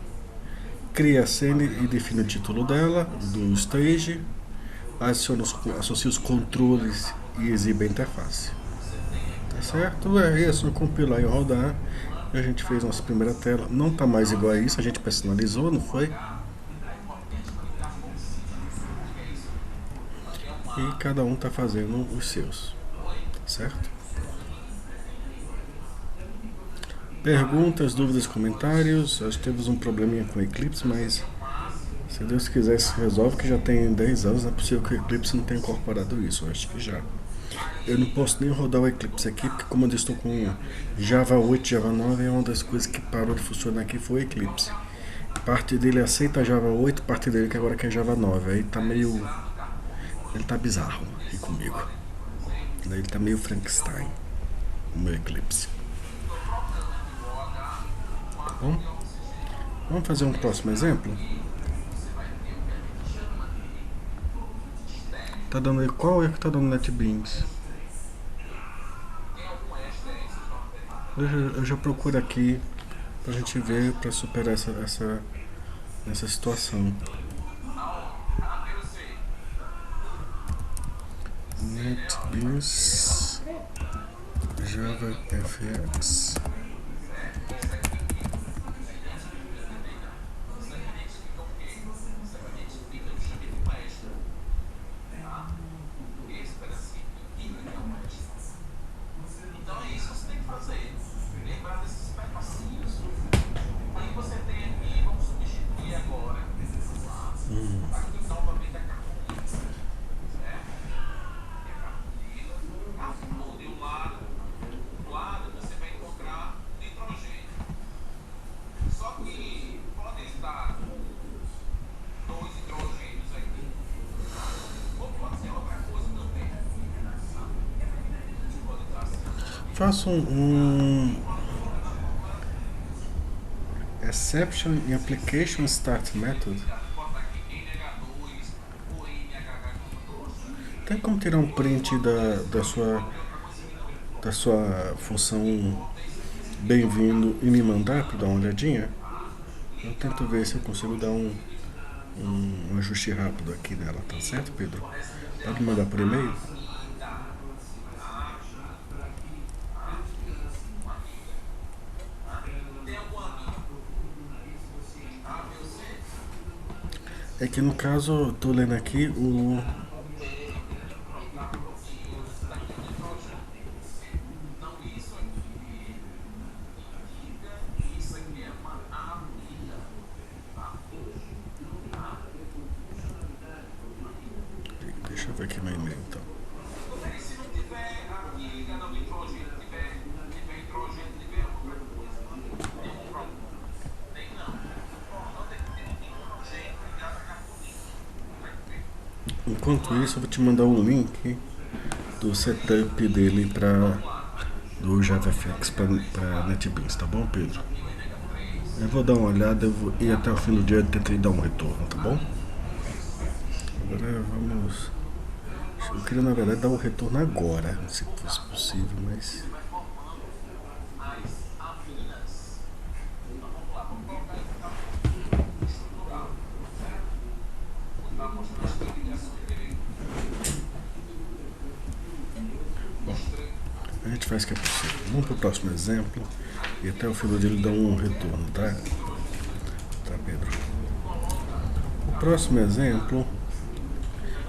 Cria a cena e define o título dela, do stage, associa os controles e exibe a interface. Tá certo? É isso, compilar e rodar. A gente fez nossa primeira tela. Não tá mais igual a isso, a gente personalizou, não foi? E cada um tá fazendo os seus. Tá certo? Perguntas, dúvidas, comentários. Acho que temos um probleminha com o Eclipse, mas se Deus quiser se resolve, que já tem 10 anos, não é possível que o Eclipse não tenha incorporado isso. Eu acho que já. Eu não posso nem rodar o Eclipse aqui, porque como eu estou com Java 8, Java 9, é uma das coisas que parou de funcionar aqui foi o Eclipse. Parte dele aceita Java 8, parte dele que agora quer Java 9. Aí tá meio... ele tá bizarro aqui comigo. Ele tá meio Frankenstein, o meu Eclipse. Tá bom? Vamos fazer um próximo exemplo? Tá dando aí, qual é que tá dando NetBeans? Eu já procuro aqui pra gente ver, pra superar essa situação. NetBeans JavaFX. Faço um exception in application start method. Tem como tirar um print da sua função bem-vindo e me mandar para dar uma olhadinha? Eu tento ver se eu consigo dar um ajuste rápido aqui nela, tá certo, Pedro? Pode me mandar por e-mail? É que no caso, eu tô lendo aqui o... Deixa eu ver aqui meu e-mail então. Enquanto isso, eu vou te mandar um link do setup dele do JavaFX para NetBeans, tá bom, Pedro? Eu vou dar uma olhada, eu vou ir até o fim do dia e tentar dar um retorno, tá bom? Agora vamos... Eu queria na verdade dar um retorno agora, se fosse possível, mas... Bom, a gente faz o que é possível. Vamos para o próximo exemplo e até o fim do dia ele dá um retorno, tá? Tá, Pedro? O próximo exemplo,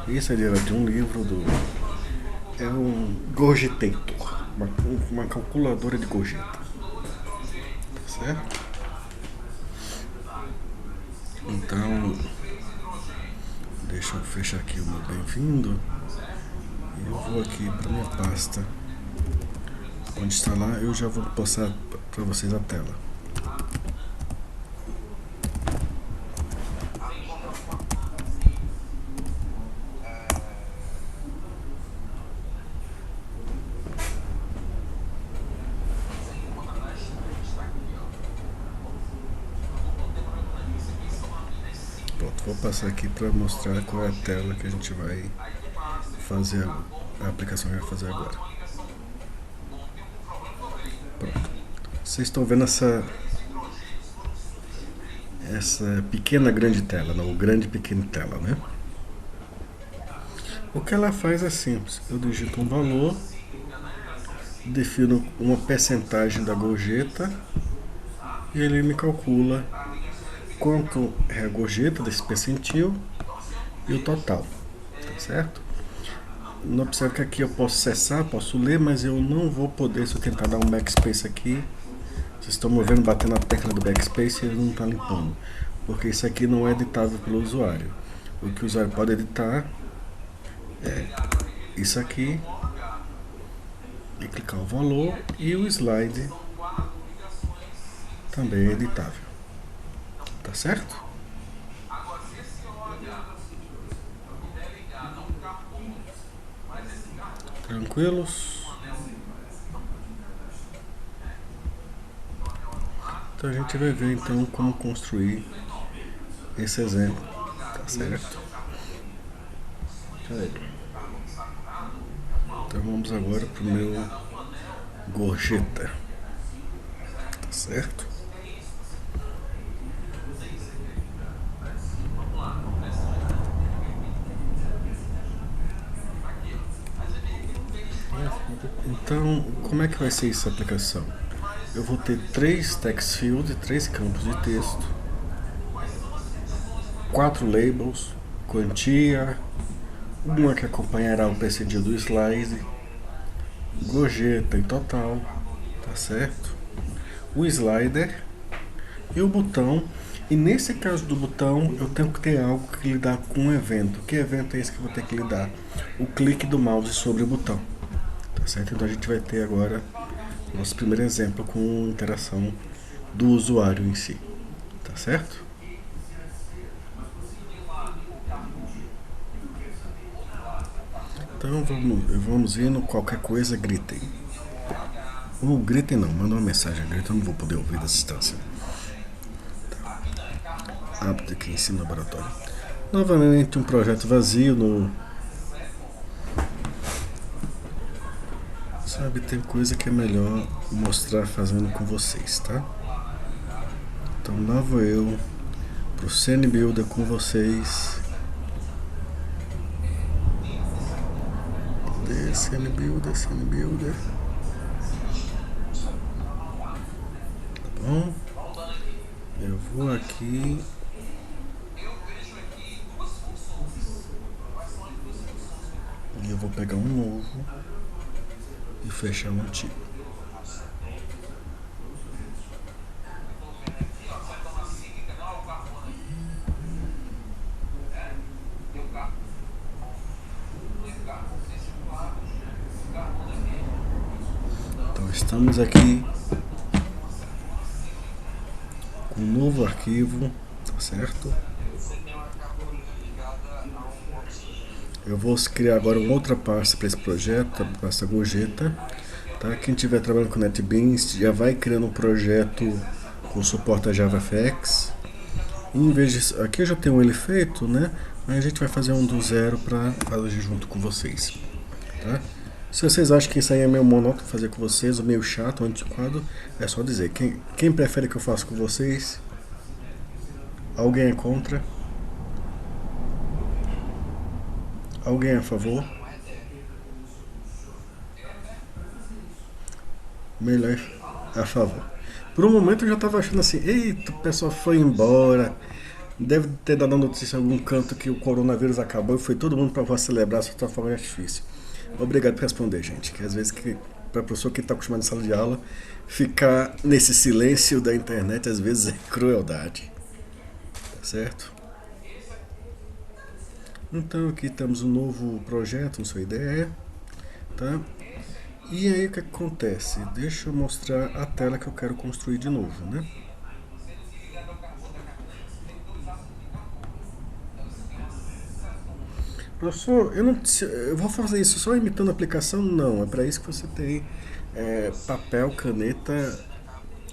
esse é de um livro é um Gorjetator, uma calculadora de gorjeta, tá certo? Então, deixa eu fechar aqui o meu bem-vindo e eu vou aqui para minha pasta onde está lá, eu já vou passar para vocês a tela. Pronto, vou passar aqui para mostrar qual é a tela que a gente vai fazer, a aplicação que vai fazer agora. Pronto. Vocês estão vendo essa pequena grande tela, não, o grande pequena tela, né? O que ela faz é simples, eu digito um valor, defino uma percentagem da gorjeta e ele me calcula quanto é a gorjeta desse percentil e o total, tá certo? Não observe que aqui eu posso acessar, posso ler, mas eu não vou poder, se eu tentar dar um backspace aqui, vocês estão me vendo batendo na tecla do backspace e ele não está limpando, porque isso aqui não é editável pelo usuário. O que o usuário pode editar é isso aqui, e clicar o valor, e o slide também é editável, tá certo? Tranquilos? Então a gente vai ver então como construir esse exemplo, tá certo? Então vamos agora para o meu gorjeta, tá certo? Então, como é que vai ser essa aplicação? Eu vou ter 3 text fields, 3 campos de texto, 4 labels, quantia, uma que acompanhará o percentil do slide, gorjeta e total, tá certo? O slider e o botão. E nesse caso do botão, eu tenho que ter algo que lidar com um evento. Que evento é esse que eu vou ter que lidar? O clique do mouse sobre o botão. Tá certo? Então a gente vai ter agora nosso primeiro exemplo com interação do usuário em si. Tá certo? Então vamos indo, qualquer coisa, gritem. Ou gritem não, manda uma mensagem, gritem, eu não vou poder ouvir da distância. Hábito aqui em ensino laboratório. Novamente um projeto vazio no... Sabe, tem coisa que é melhor mostrar fazendo com vocês, tá? Então lá vou eu pro SceneBuilder com vocês. SceneBuilder. Tá bom? Eu vou aqui. E eu vou pegar um novo e fechar o antigo. Então estamos aqui com um novo arquivo, tá certo? Eu vou criar agora uma outra pasta para esse projeto, a pasta Gogeta. Tá? Quem estiver trabalhando com NetBeans já vai criando um projeto com suporte a JavaFX. E em vez de, aqui eu já tenho ele feito, né? Mas a gente vai fazer um do zero para fazer junto com vocês. Tá? Se vocês acham que isso aí é meio monótono fazer com vocês, ou meio chato, ou antiquado, é só dizer. Quem prefere que eu faça com vocês? Alguém é contra? Alguém é a favor? Melhor a favor. Por um momento eu já estava achando assim, eita, o pessoal foi embora. Deve ter dado a notícia em algum canto que o coronavírus acabou e foi todo mundo para celebrar sua forma de artifício. Obrigado por responder, gente. Que às vezes para a pessoa que está acostumada em sala de aula, ficar nesse silêncio da internet às vezes é crueldade. Tá certo? Então aqui temos um novo projeto, uma sua ideia. Tá? E aí o que acontece? Deixa eu mostrar a tela que eu quero construir de novo, né? Professor, eu vou fazer isso só imitando a aplicação? Não, é para isso que você tem papel, caneta,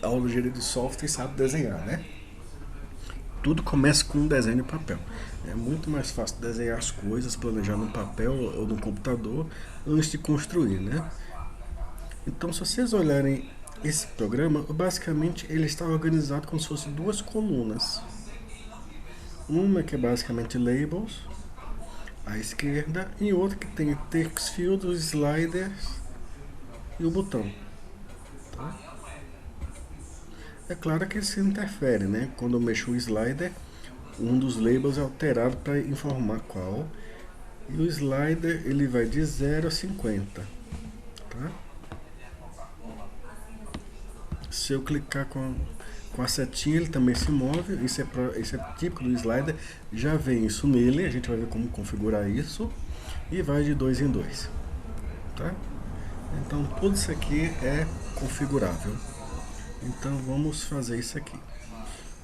aula de software e sabe desenhar, né? Tudo começa com um desenho de papel. É muito mais fácil desenhar as coisas, planejar no papel ou no computador antes de construir, né? Então, se vocês olharem esse programa, basicamente ele está organizado como se fossem duas colunas. Uma que é basicamente labels, à esquerda, e outra que tem text field, os sliders e o botão. Tá? É claro que isso interfere, né? Quando eu mexo o slider, um dos labels é alterado para informar qual. E o slider ele vai de 0 a 50. Tá? Se eu clicar com a setinha, ele também se move. Isso é típico do slider. Já vem isso nele, a gente vai ver como configurar isso. E vai de 2 em 2. Tá? Então tudo isso aqui é configurável. Então vamos fazer isso aqui.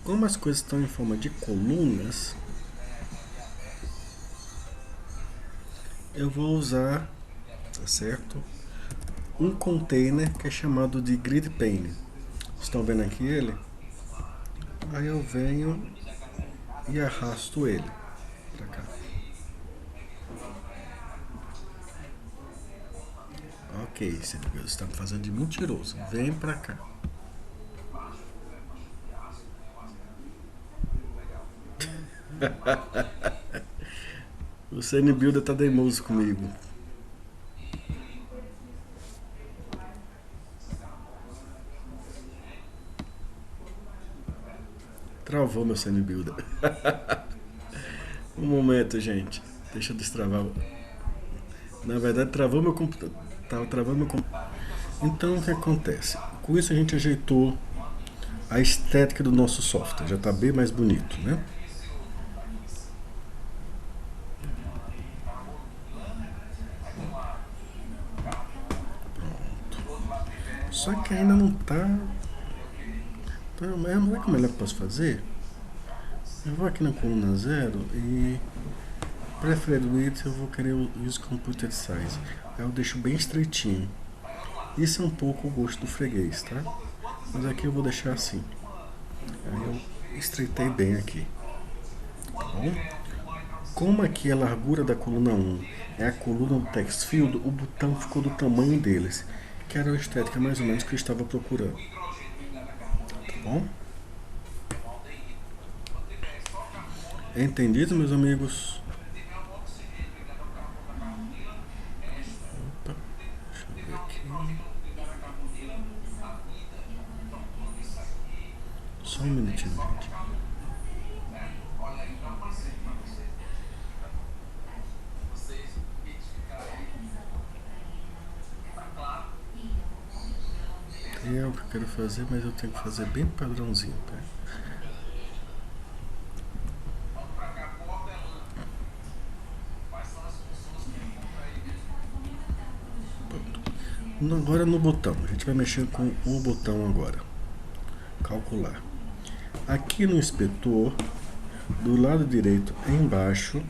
Como as coisas estão em forma de colunas, eu vou usar, tá certo, um container que é chamado de grid pane. Estão vendo aqui ele? Aí eu venho e arrasto ele para cá. Ok, você está me fazendo de mentiroso. Vem para cá. O CNBuilder tá teimoso comigo. Travou meu CNBuilder. Um momento, gente. Deixa eu destravar. Na verdade, travou meu computador. Tava travando meu computador. Então, o que acontece? Com isso, a gente ajeitou a estética do nosso software. Já está bem mais bonito, né? Só que ainda não tá. Mas não é como eu posso fazer? Eu vou aqui na coluna 0 e Preferred width eu vou querer use computed size. Aí eu deixo bem estreitinho. Isso é um pouco o gosto do freguês, tá? Mas aqui eu vou deixar assim. Aí eu estreitei bem aqui. Tá bom? Como aqui a largura da coluna 1 é a coluna do text field, o botão ficou do tamanho deles, que era a estética mais ou menos que eu estava procurando. Tá bom? Entendido, meus amigos? Opa, deixa eu ver aqui. Só um minutinho, gente. É o que eu quero fazer, mas eu tenho que fazer bem padrãozinho, tá? Agora no botão, a gente vai mexer com o botão agora. Calcular. Aqui no inspetor, do lado direito embaixo,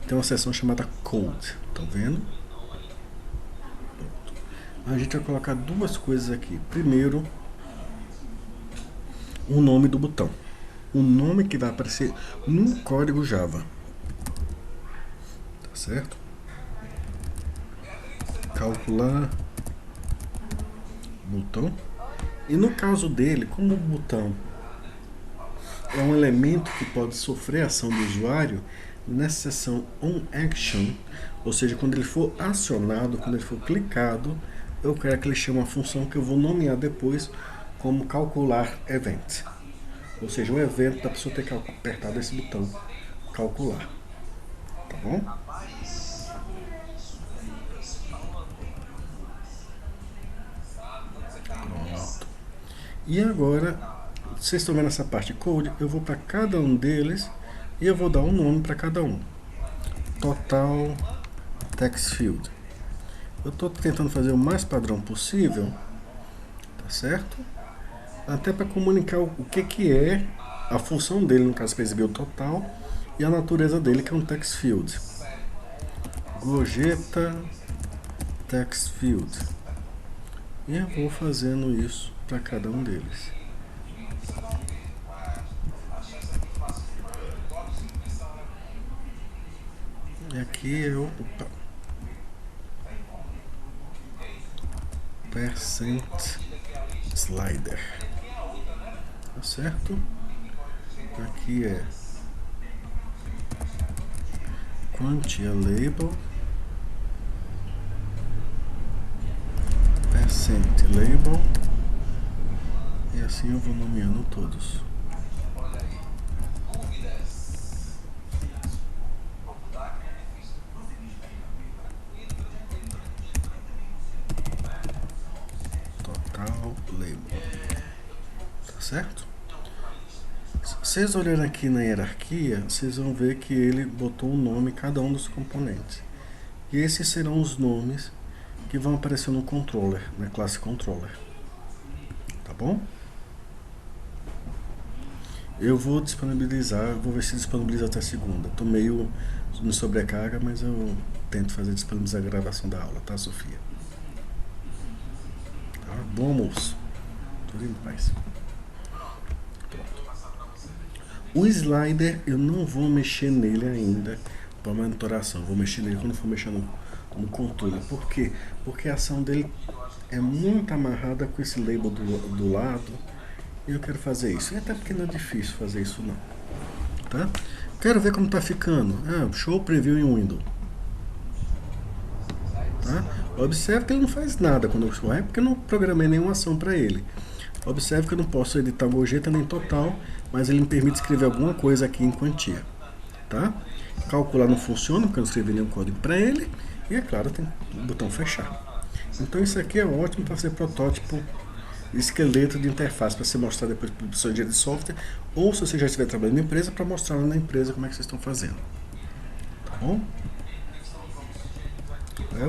tem uma seção chamada Code, estão vendo? A gente vai colocar duas coisas aqui. Primeiro, o nome do botão. O nome que vai aparecer no código Java. Tá certo? Calcular botão. E no caso dele, como o botão é um elemento que pode sofrer a ação do usuário, nessa seção onAction, ou seja, quando ele for acionado, quando ele for clicado, eu quero que ele chame uma função que eu vou nomear depois como calcular event. Ou seja, o evento da pessoa ter que apertar esse botão calcular. Tá bom? Pronto. E agora, vocês estão vendo essa parte de code, eu vou para cada um deles e eu vou dar um nome para cada um. Total text field. Eu estou tentando fazer o mais padrão possível, tá certo? Até para comunicar o que é a função dele, no caso para exibir o total, e a natureza dele, que é um text field. Gorjeta text field. E eu vou fazendo isso para cada um deles. E aqui é o percent slider. Tá certo? Aqui é quantia label, percent label, e assim eu vou nomeando todos. Total label. Tá certo? Se vocês olharem aqui na hierarquia, vocês vão ver que ele botou um nome em cada um dos componentes. E esses serão os nomes que vão aparecer no controller, na classe controller. Tá bom? Eu vou disponibilizar, vou ver se disponibiliza até segunda. Tô meio no sobrecarga, mas eu tento fazer disponibilizar a gravação da aula, tá, Sofia? Tá? Bom almoço. Tudo em paz. O slider eu não vou mexer nele ainda para monitoração. Vou mexer nele quando for mexer no controle. Por quê? Porque a ação dele é muito amarrada com esse label do lado. E eu quero fazer isso. E até porque não é difícil fazer isso não. Tá? Quero ver como está ficando. Show preview em Windows. Tá? Observe que ele não faz nada quando eu escolho, porque eu não programei nenhuma ação para ele. Observe que eu não posso editar gorjeta nem total, mas ele me permite escrever alguma coisa aqui em quantia. Tá? Calcular não funciona, porque eu não escrevi nenhum código para ele. E é claro, tem o botão fechar. Então isso aqui é ótimo para fazer protótipo, esqueleto de interface, para você mostrar depois para o seu engenheiro de software, ou se você já estiver trabalhando na empresa, para mostrar lá na empresa como é que vocês estão fazendo. Tá bom? Eu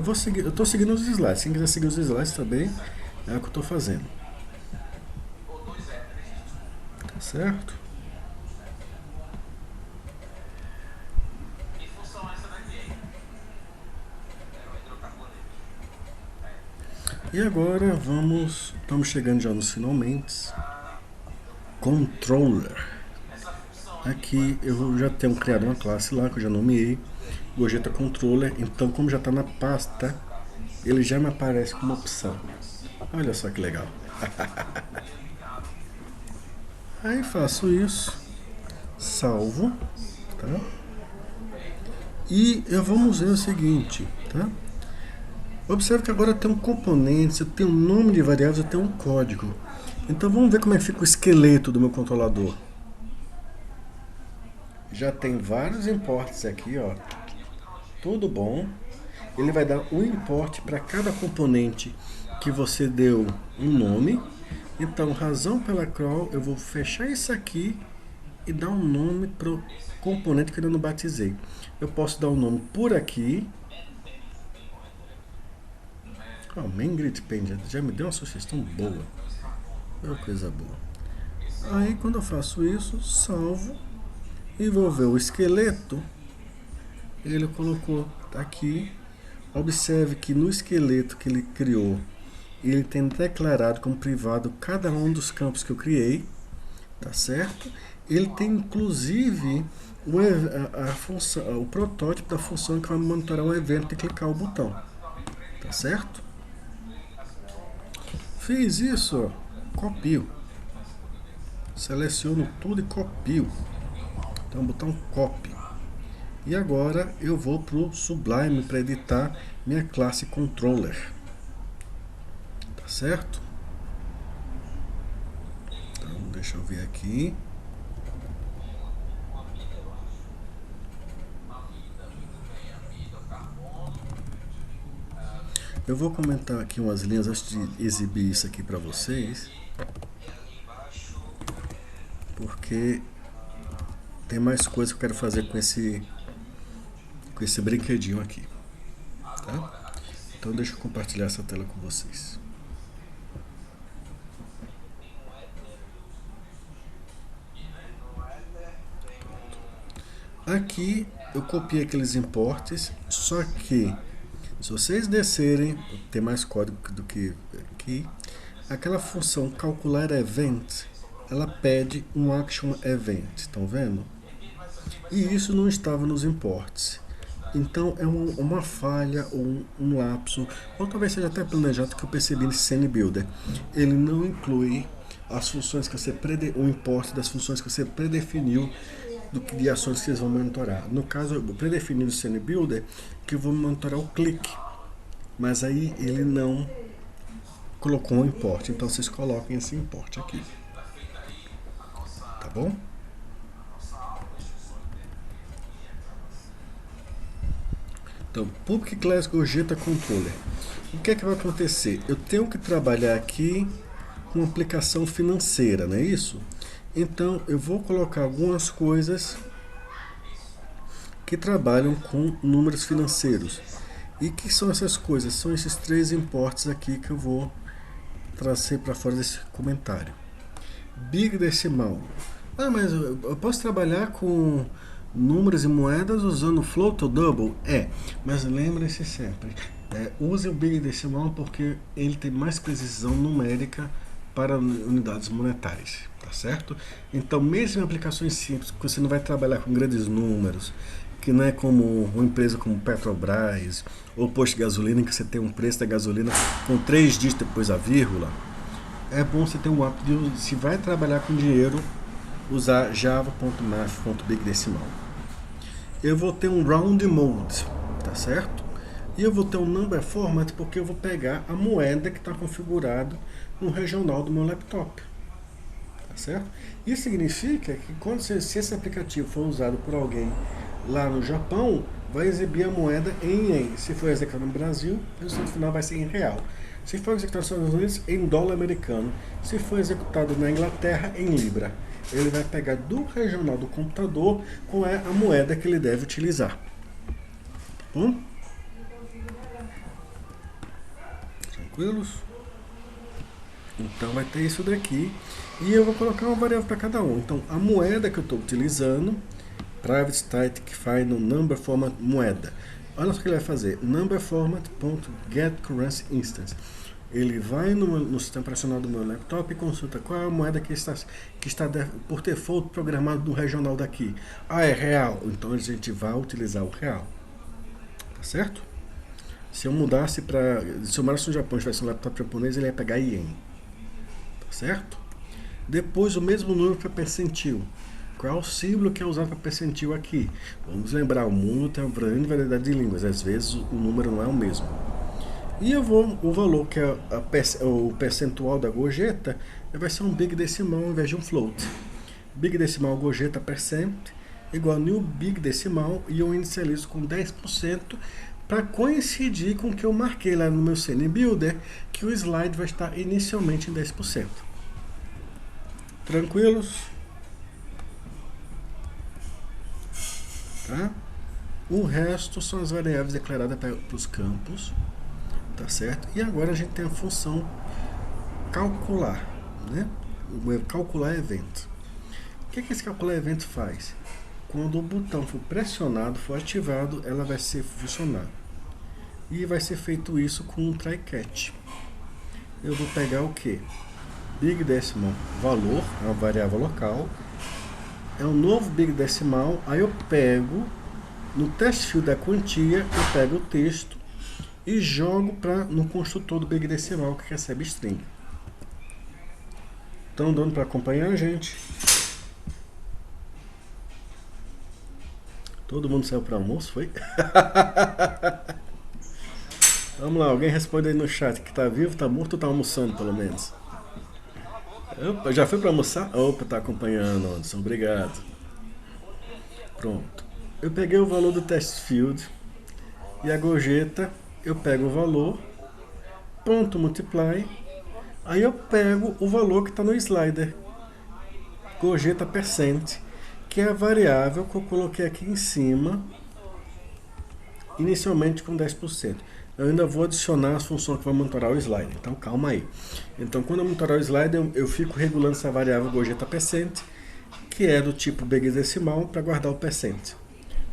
estou seguindo os slides. Quem quiser seguir os slides também, é o que eu estou fazendo. Tá certo? E agora estamos chegando já nos finalmente. Controller. Aqui eu já tenho criado uma classe lá que eu já nomeei, Gorjeta Controller. Então, como já está na pasta, ele já me aparece como opção. Olha só que legal. Aí faço isso, salvo, tá? E vamos ver o seguinte, tá? Observe que agora tem um componente, eu tenho um nome de variáveis, eu tenho um código. Então vamos ver como é que fica o esqueleto do meu controlador. Já tem vários imports aqui, ó. Tudo bom. Ele vai dar um import para cada componente que você deu um nome. Então, razão pela qual eu vou fechar isso aqui e dar um nome para o componente que eu não batizei. Eu posso dar um nome por aqui. Main Grid Pendant já me deu uma sugestão boa. É uma coisa boa. Aí, quando eu faço isso, salvo e vou ver o esqueleto. ele colocou aqui. Observe que no esqueleto que ele criou, ele tem declarado como privado cada um dos campos que eu criei, tá certo? Ele tem inclusive a função, o protótipo da função que vai monitorar um evento e clicar o botão, tá certo? Fiz isso, ó, copio, seleciono tudo e copio, então botão copy. E agora eu vou para o Sublime para editar minha classe controller, tá certo? Então deixa eu ver aqui. Eu vou comentar aqui umas linhas antes de exibir isso aqui para vocês, porque tem mais coisa que eu quero fazer com esse brinquedinho aqui, tá? Então deixa eu compartilhar essa tela com vocês. Aqui eu copiei aqueles importes, só que se vocês descerem, tem mais código do que aqui, aquela função calcular event, ela pede um action event, estão vendo? E isso não estava nos imports. Então é uma falha ou um lapso, ou talvez seja até planejado, que eu percebi nesse Scene Builder. Ele não inclui as funções que você o import das funções que você predefiniu de ações que vocês vão monitorar. No caso, eu predefini no Scene Builder que eu vou monitorar o clique, mas aí ele não colocou um import, então vocês coloquem esse import aqui, tá bom? Então, Public Class Gogeta Controller. O que é que vai acontecer? Eu tenho que trabalhar aqui com uma aplicação financeira, não é isso? Então, eu vou colocar algumas coisas que trabalham com números financeiros. E que são essas coisas? São esses 3 importes aqui que eu vou trazer para fora desse comentário. Big Decimal. Ah, mas eu posso trabalhar com números e moedas usando float ou double? Mas lembre-se sempre, use o Big Decimal porque ele tem mais precisão numérica para unidades monetárias, tá certo? Então, mesmo em aplicações simples, que você não vai trabalhar com grandes números, que não é como uma empresa como Petrobras ou posto de gasolina, que você tem um preço da gasolina com 3 dígitos depois a vírgula, é bom você ter um hábito de, se vai trabalhar com dinheiro, usar java.math.bigdecimal. Eu vou ter um round mode, tá certo? E eu vou ter um number format porque eu vou pegar a moeda que está configurado no regional do meu laptop, tá certo? Isso significa que quando se esse aplicativo for usado por alguém lá no Japão, vai exibir a moeda em ien. Se for executado no Brasil, o resultado final vai ser em real. Se for executado nos Estados Unidos, em dólar americano. Se for executado na Inglaterra, em libra. Ele vai pegar do regional do computador qual é a moeda que ele deve utilizar. Tá bom? Tranquilos? Então vai ter isso daqui. E eu vou colocar uma variável para cada um. Então a moeda que eu estou utilizando, private static final number format moeda. Olha só o que ele vai fazer. Number format.getCurrencyInstance. Ele vai no sistema operacional do meu laptop e consulta qual é a moeda que está por default programado no regional daqui. Ah, é real. Então a gente vai utilizar o real. Tá certo? Se eu mudasse para... Se eu morasse no Japão e tivesse um laptop japonês, ele ia pegar ien. Tá certo? Depois o mesmo número para percentil. Qual é o símbolo que é usado para percentil aqui? Vamos lembrar, o mundo tem uma grande variedade de línguas. Às vezes o número não é o mesmo. E eu vou, o valor que é o percentual da gorjeta vai ser um big decimal ao invés de um float. Big decimal gorjeta percent igual a new big decimal e eu inicializo com 10% para coincidir com o que eu marquei lá no meu Scene Builder, que o slide vai estar inicialmente em 10%. Tranquilos? Tá? O resto são as variáveis declaradas para os campos. Tá certo? E agora a gente tem a função calcular, né? Calcular evento. O que esse calcular evento faz? quando o botão for pressionado, for ativado, ela vai funcionar. E vai ser feito isso com um try catch. Eu vou pegar o que? Big Decimal valor, é uma variável local, é um novo Big Decimal, aí eu pego, no test field da quantia, eu pego o texto e jogo no construtor do Big Decimal que recebe string. Estão dando para acompanhar, gente? Todo mundo saiu para almoço, foi? Vamos lá, alguém responde aí no chat que tá vivo, tá morto ou tá almoçando, pelo menos? Opa, já foi para almoçar? Opa, tá acompanhando, Anderson, obrigado. Pronto. Eu peguei o valor do test field e a gorjeta, eu pego o valor, ponto multiply, aí eu pego o valor que está no slider, gorjeta %, que é a variável que eu coloquei aqui em cima, inicialmente com 10%. Eu ainda vou adicionar as funções que vão monitorar o slider, então calma aí. Então quando eu monitorar o slider, eu fico regulando essa variável gorjeta %, que é do tipo big decimal, para guardar o %.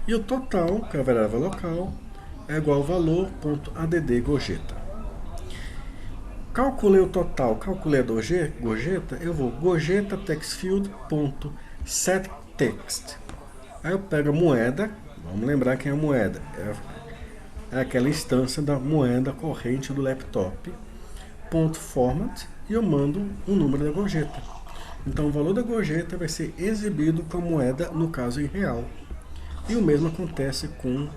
E o total, que é a variável local, é igual ao valor.add gorjeta. Calculei o total, calculei a gorjeta, eu vou gorjeta textfield.setText. Aí eu pego a moeda, vamos lembrar quem é a moeda, é aquela instância da moeda corrente do laptop, .format, e eu mando o número da gorjeta. Então o valor da gorjeta vai ser exibido com a moeda, no caso em real. E o mesmo acontece com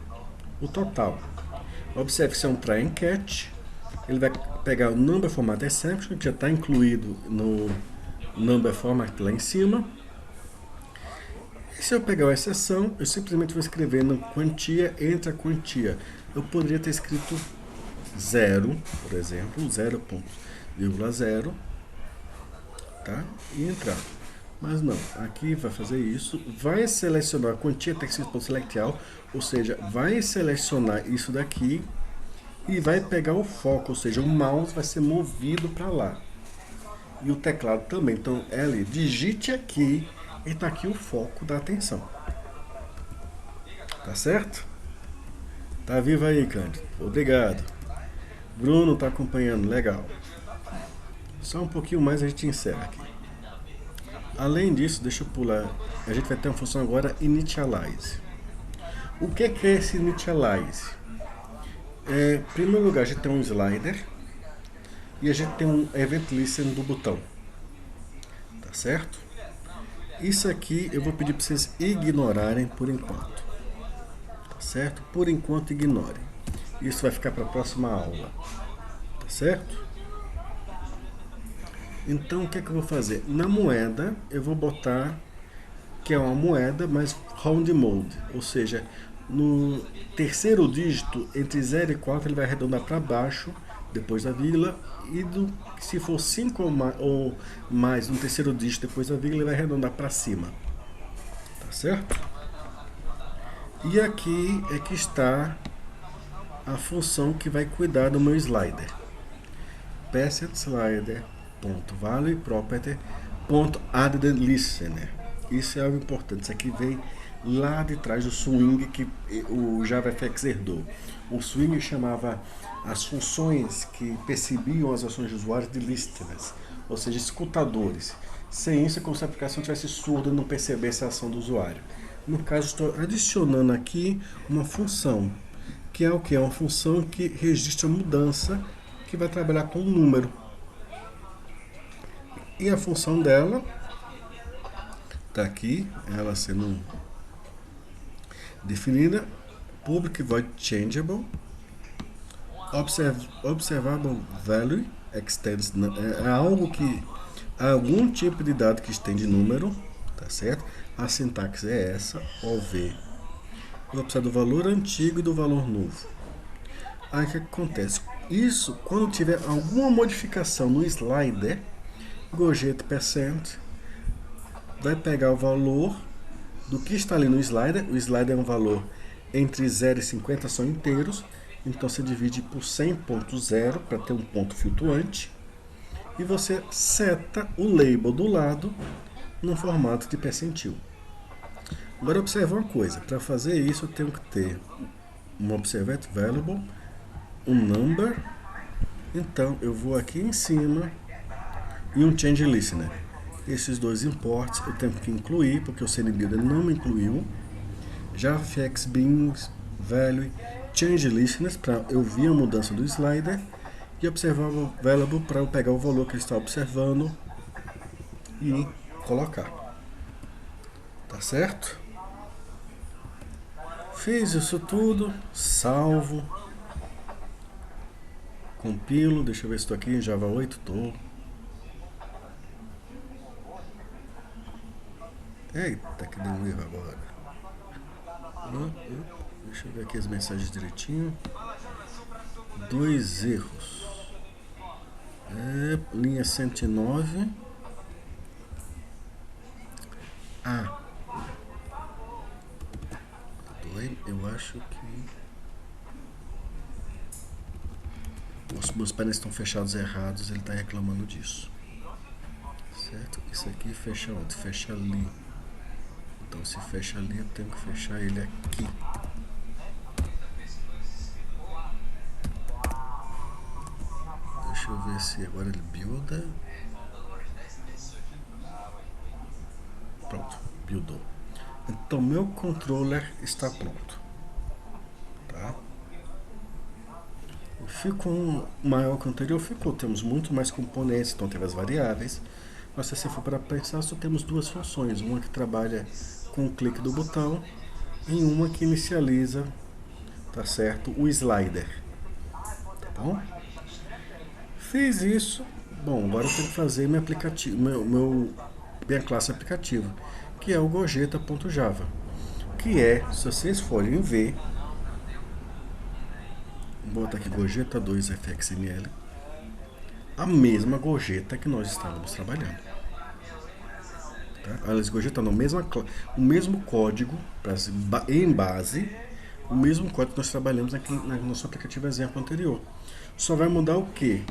o total. Observe que isso é um try and catch. Ele vai pegar o number format exception, que já está incluído no number format lá em cima. E se eu pegar a exceção, eu simplesmente vou escrever na quantia entre a quantia. Eu poderia ter escrito 0, por exemplo, 0.0, tá? E entrar. Mas não, aqui vai fazer isso, vai selecionar a quantia textfield.select all, ou seja, vai selecionar isso daqui e vai pegar o foco, ou seja, o mouse vai ser movido para lá. E o teclado também. Então, L, digite aqui e está aqui o foco da atenção. Tá certo? Tá vivo aí, Cândido? Obrigado. Bruno tá acompanhando, legal. Só um pouquinho mais a gente encerra aqui. Além disso, deixa eu pular. A gente vai ter uma função agora, initialize. O que é esse initialize? Em primeiro lugar, a gente tem um slider e a gente tem um event listen do botão. Tá certo? Isso aqui eu vou pedir para vocês ignorarem por enquanto. Tá certo? Por enquanto, ignorem. Isso vai ficar para a próxima aula. Tá certo? Então, o que é que eu vou fazer? Na moeda, eu vou botar que é uma moeda, mas round mode, ou seja, no terceiro dígito, entre 0 e 4, ele vai arredondar para baixo, depois da vírgula, e se for 5 ou mais no terceiro dígito, depois da vírgula, ele vai arredondar para cima. Tá certo? E aqui é que está a função que vai cuidar do meu slider. PassAndSlider.ValueProperty.AddedListener. Isso é algo importante. Isso aqui vem lá de trás do swing que o JavaFX herdou. O swing chamava as funções que percebiam as ações de usuários de listeners, ou seja, escutadores. Sem isso, é como se a aplicação estivesse surda e não percebesse a ação do usuário. No caso, estou adicionando aqui uma função, que é o que? É uma função que registra mudança, que vai trabalhar com um número. E a função dela está aqui, ela sendo definida, public void changeable, observable value extends, é algo que algum tipo de dado que estende número, tá certo? A sintaxe é essa, OV. Eu vou precisar do valor antigo e do valor novo. Aí o que acontece? Isso, quando tiver alguma modificação no slider, gorjeta %, vai pegar o valor do que está ali no slider. O slider é um valor entre 0 e 50, são inteiros. Então você divide por 100.0 para ter um ponto flutuante. E você seta o label do lado no formato de percentil. Agora observa uma coisa, para fazer isso eu tenho que ter um observed variable, um number, então eu vou aqui em cima e um change listener. Esses dois imports eu tenho que incluir, porque o CNBuilder não me incluiu. JavaFX Beans, Value, Change Listeners para eu ver a mudança do slider e Observable Variable para eu pegar o valor que ele está observando e colocar. Tá certo? Fiz isso tudo, salvo, compilo, deixa eu ver se estou aqui em Java 8, estou. Eita, que deu um erro agora. Deixa eu ver aqui as mensagens direitinho. 2 erros. Linha 109. Eu acho que os meus painéis estão fechados errados, ele está reclamando disso. Certo? Isso aqui fecha onde? Fecha ali. Então se fecha ali, eu tenho que fechar ele aqui. Deixa eu ver se agora ele builda. Pronto, buildou. Então meu controller está pronto. Tá? Ficou maior que o anterior, ficou. Temos muito mais componentes, então teve as variáveis. Mas se você for para pensar, só temos 2 funções. Uma que trabalha com o clique do botão e uma que inicializa, tá certo, o slider. Tá bom? Fiz isso. Bom, agora eu tenho que fazer meu aplicativo, minha classe aplicativo, que é o gorjeta.java, que é, se vocês forem ver, vou botar aqui gorjeta 2 fxml, a mesma gorjeta que nós estávamos trabalhando. Tá? Aliás, gorjeta não, o mesmo código em base, o mesmo código que nós trabalhamos aqui no nosso aplicativo exemplo anterior. Só vai mudar o que?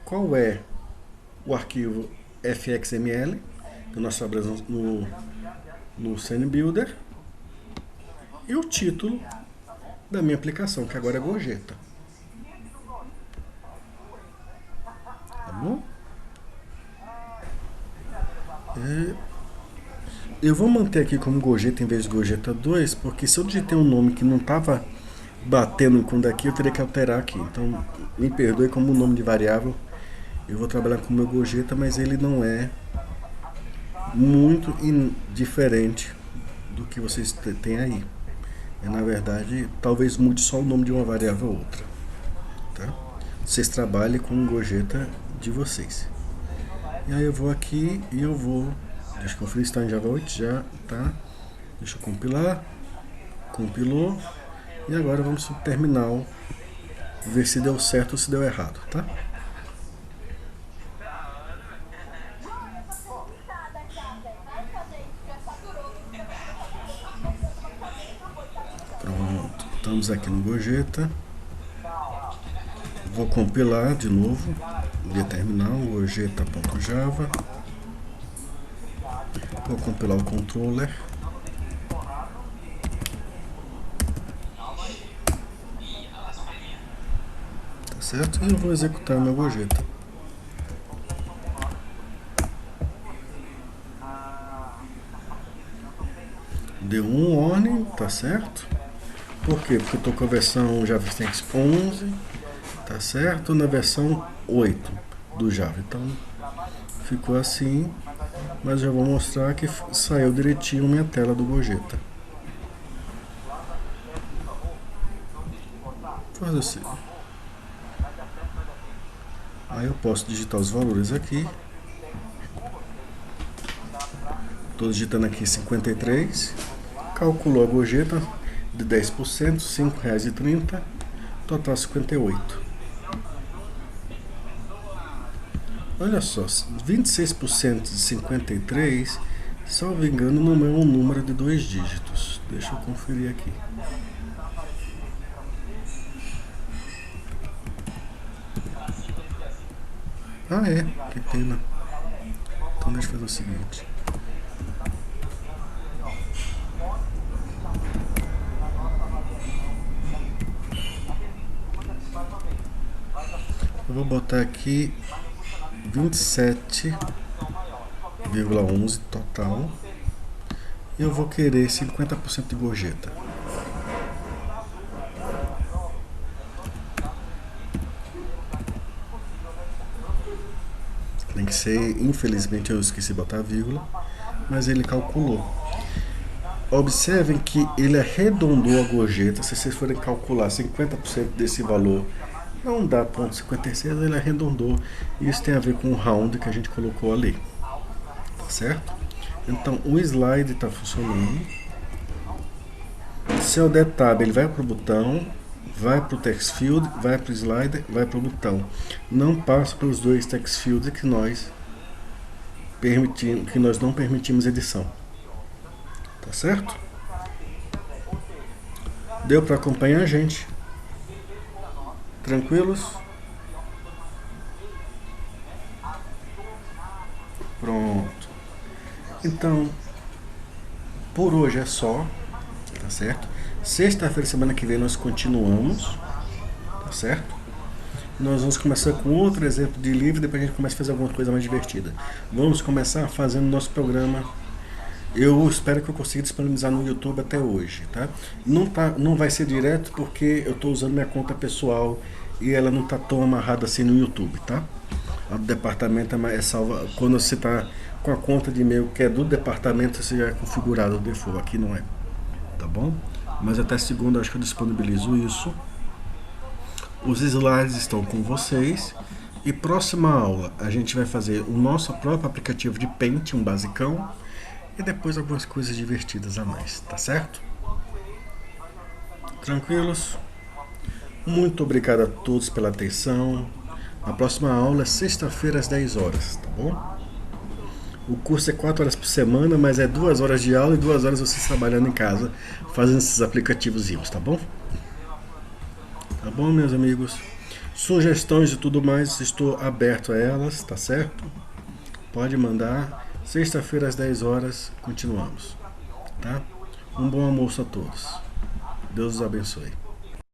Qual é o arquivo fxml que nós trabalhamos no CNBuilder e o título da minha aplicação, que agora é gorjeta. Tá bom? Eu vou manter aqui como gorjeta em vez de gorjeta 2, porque se eu digitei um nome que não estava batendo com daqui, eu teria que alterar aqui. Então, me perdoe como nome de variável. Eu vou trabalhar com o meu gorjeta, mas ele não é muito diferente do que vocês têm aí. Na verdade, talvez mude só o nome de uma variável ou outra. Tá? Vocês trabalhem com o gorjeta de vocês. E aí eu vou aqui e eu vou... Deixa eu conferir se está em Java 8, já tá. Deixa eu compilar. Compilou. E agora vamos para o terminal, ver se deu certo ou se deu errado, tá? Pronto, estamos aqui no gorjeta. Vou compilar de novo via terminal, gorjeta.java. Vou compilar o controller. Tá certo? E eu vou executar meu gorjeta. Deu um warning, tá certo? Por quê? Porque eu estou com a versão JavaFX 11, tá certo? Na versão 8 do Java. Então ficou assim, mas já vou mostrar que saiu direitinho minha tela do gorjeta. Faz assim. Aí eu posso digitar os valores aqui. Estou digitando aqui 53. Calculou a gorjeta de 10%, R$ 5,30, total 58. Olha só, 26% de 53, salvo engano, não é um número de 2 dígitos. Deixa eu conferir aqui. Que pena. Então deixa eu fazer o seguinte. botar aqui 27,11 total. Eu vou querer 50% de gorjeta. Tem que ser, infelizmente eu esqueci de botar a vírgula, mas ele calculou. Observem que ele arredondou a gorjeta. Se vocês forem calcular 50% desse valor, não dá 0,56, ele arredondou. Isso tem a ver com o round que a gente colocou ali, tá certo? Então o slide está funcionando. Se eu der tab, ele vai para o botão, vai para o text field, vai para o slider, vai para o botão. Não passa pelos dois text fields que nós não permitimos edição. Tá certo? Deu para acompanhar, gente? Tranquilos? Pronto. Então, por hoje é só, tá certo? Sexta-feira, semana que vem, nós continuamos, tá certo? Nós vamos começar com outro exemplo de livro, depois a gente começa a fazer alguma coisa mais divertida. Vamos começar fazendo nosso programa. Eu espero que eu consiga disponibilizar no YouTube até hoje, tá? Não vai ser direto porque eu estou usando minha conta pessoal e ela não está tão amarrada assim no YouTube, tá? O departamento é salva. Quando você está com a conta de e-mail que é do departamento, você já é configurado o default, aqui não é, tá bom? Mas até segunda acho que eu disponibilizo isso. Os slides estão com vocês. E próxima aula a gente vai fazer o nosso próprio aplicativo de Paint, um basicão. E depois algumas coisas divertidas a mais, tá certo? Tranquilos? Muito obrigado a todos pela atenção. A próxima aula é sexta-feira às 10 horas, tá bom? O curso é 4 horas por semana, mas é 2 horas de aula e 2 horas vocês trabalhando em casa, fazendo esses aplicativos, tá bom? Tá bom, meus amigos? Sugestões e tudo mais, estou aberto a elas, tá certo? Pode mandar. Sexta-feira às 10 horas, continuamos, tá? Um bom almoço a todos. Deus os abençoe.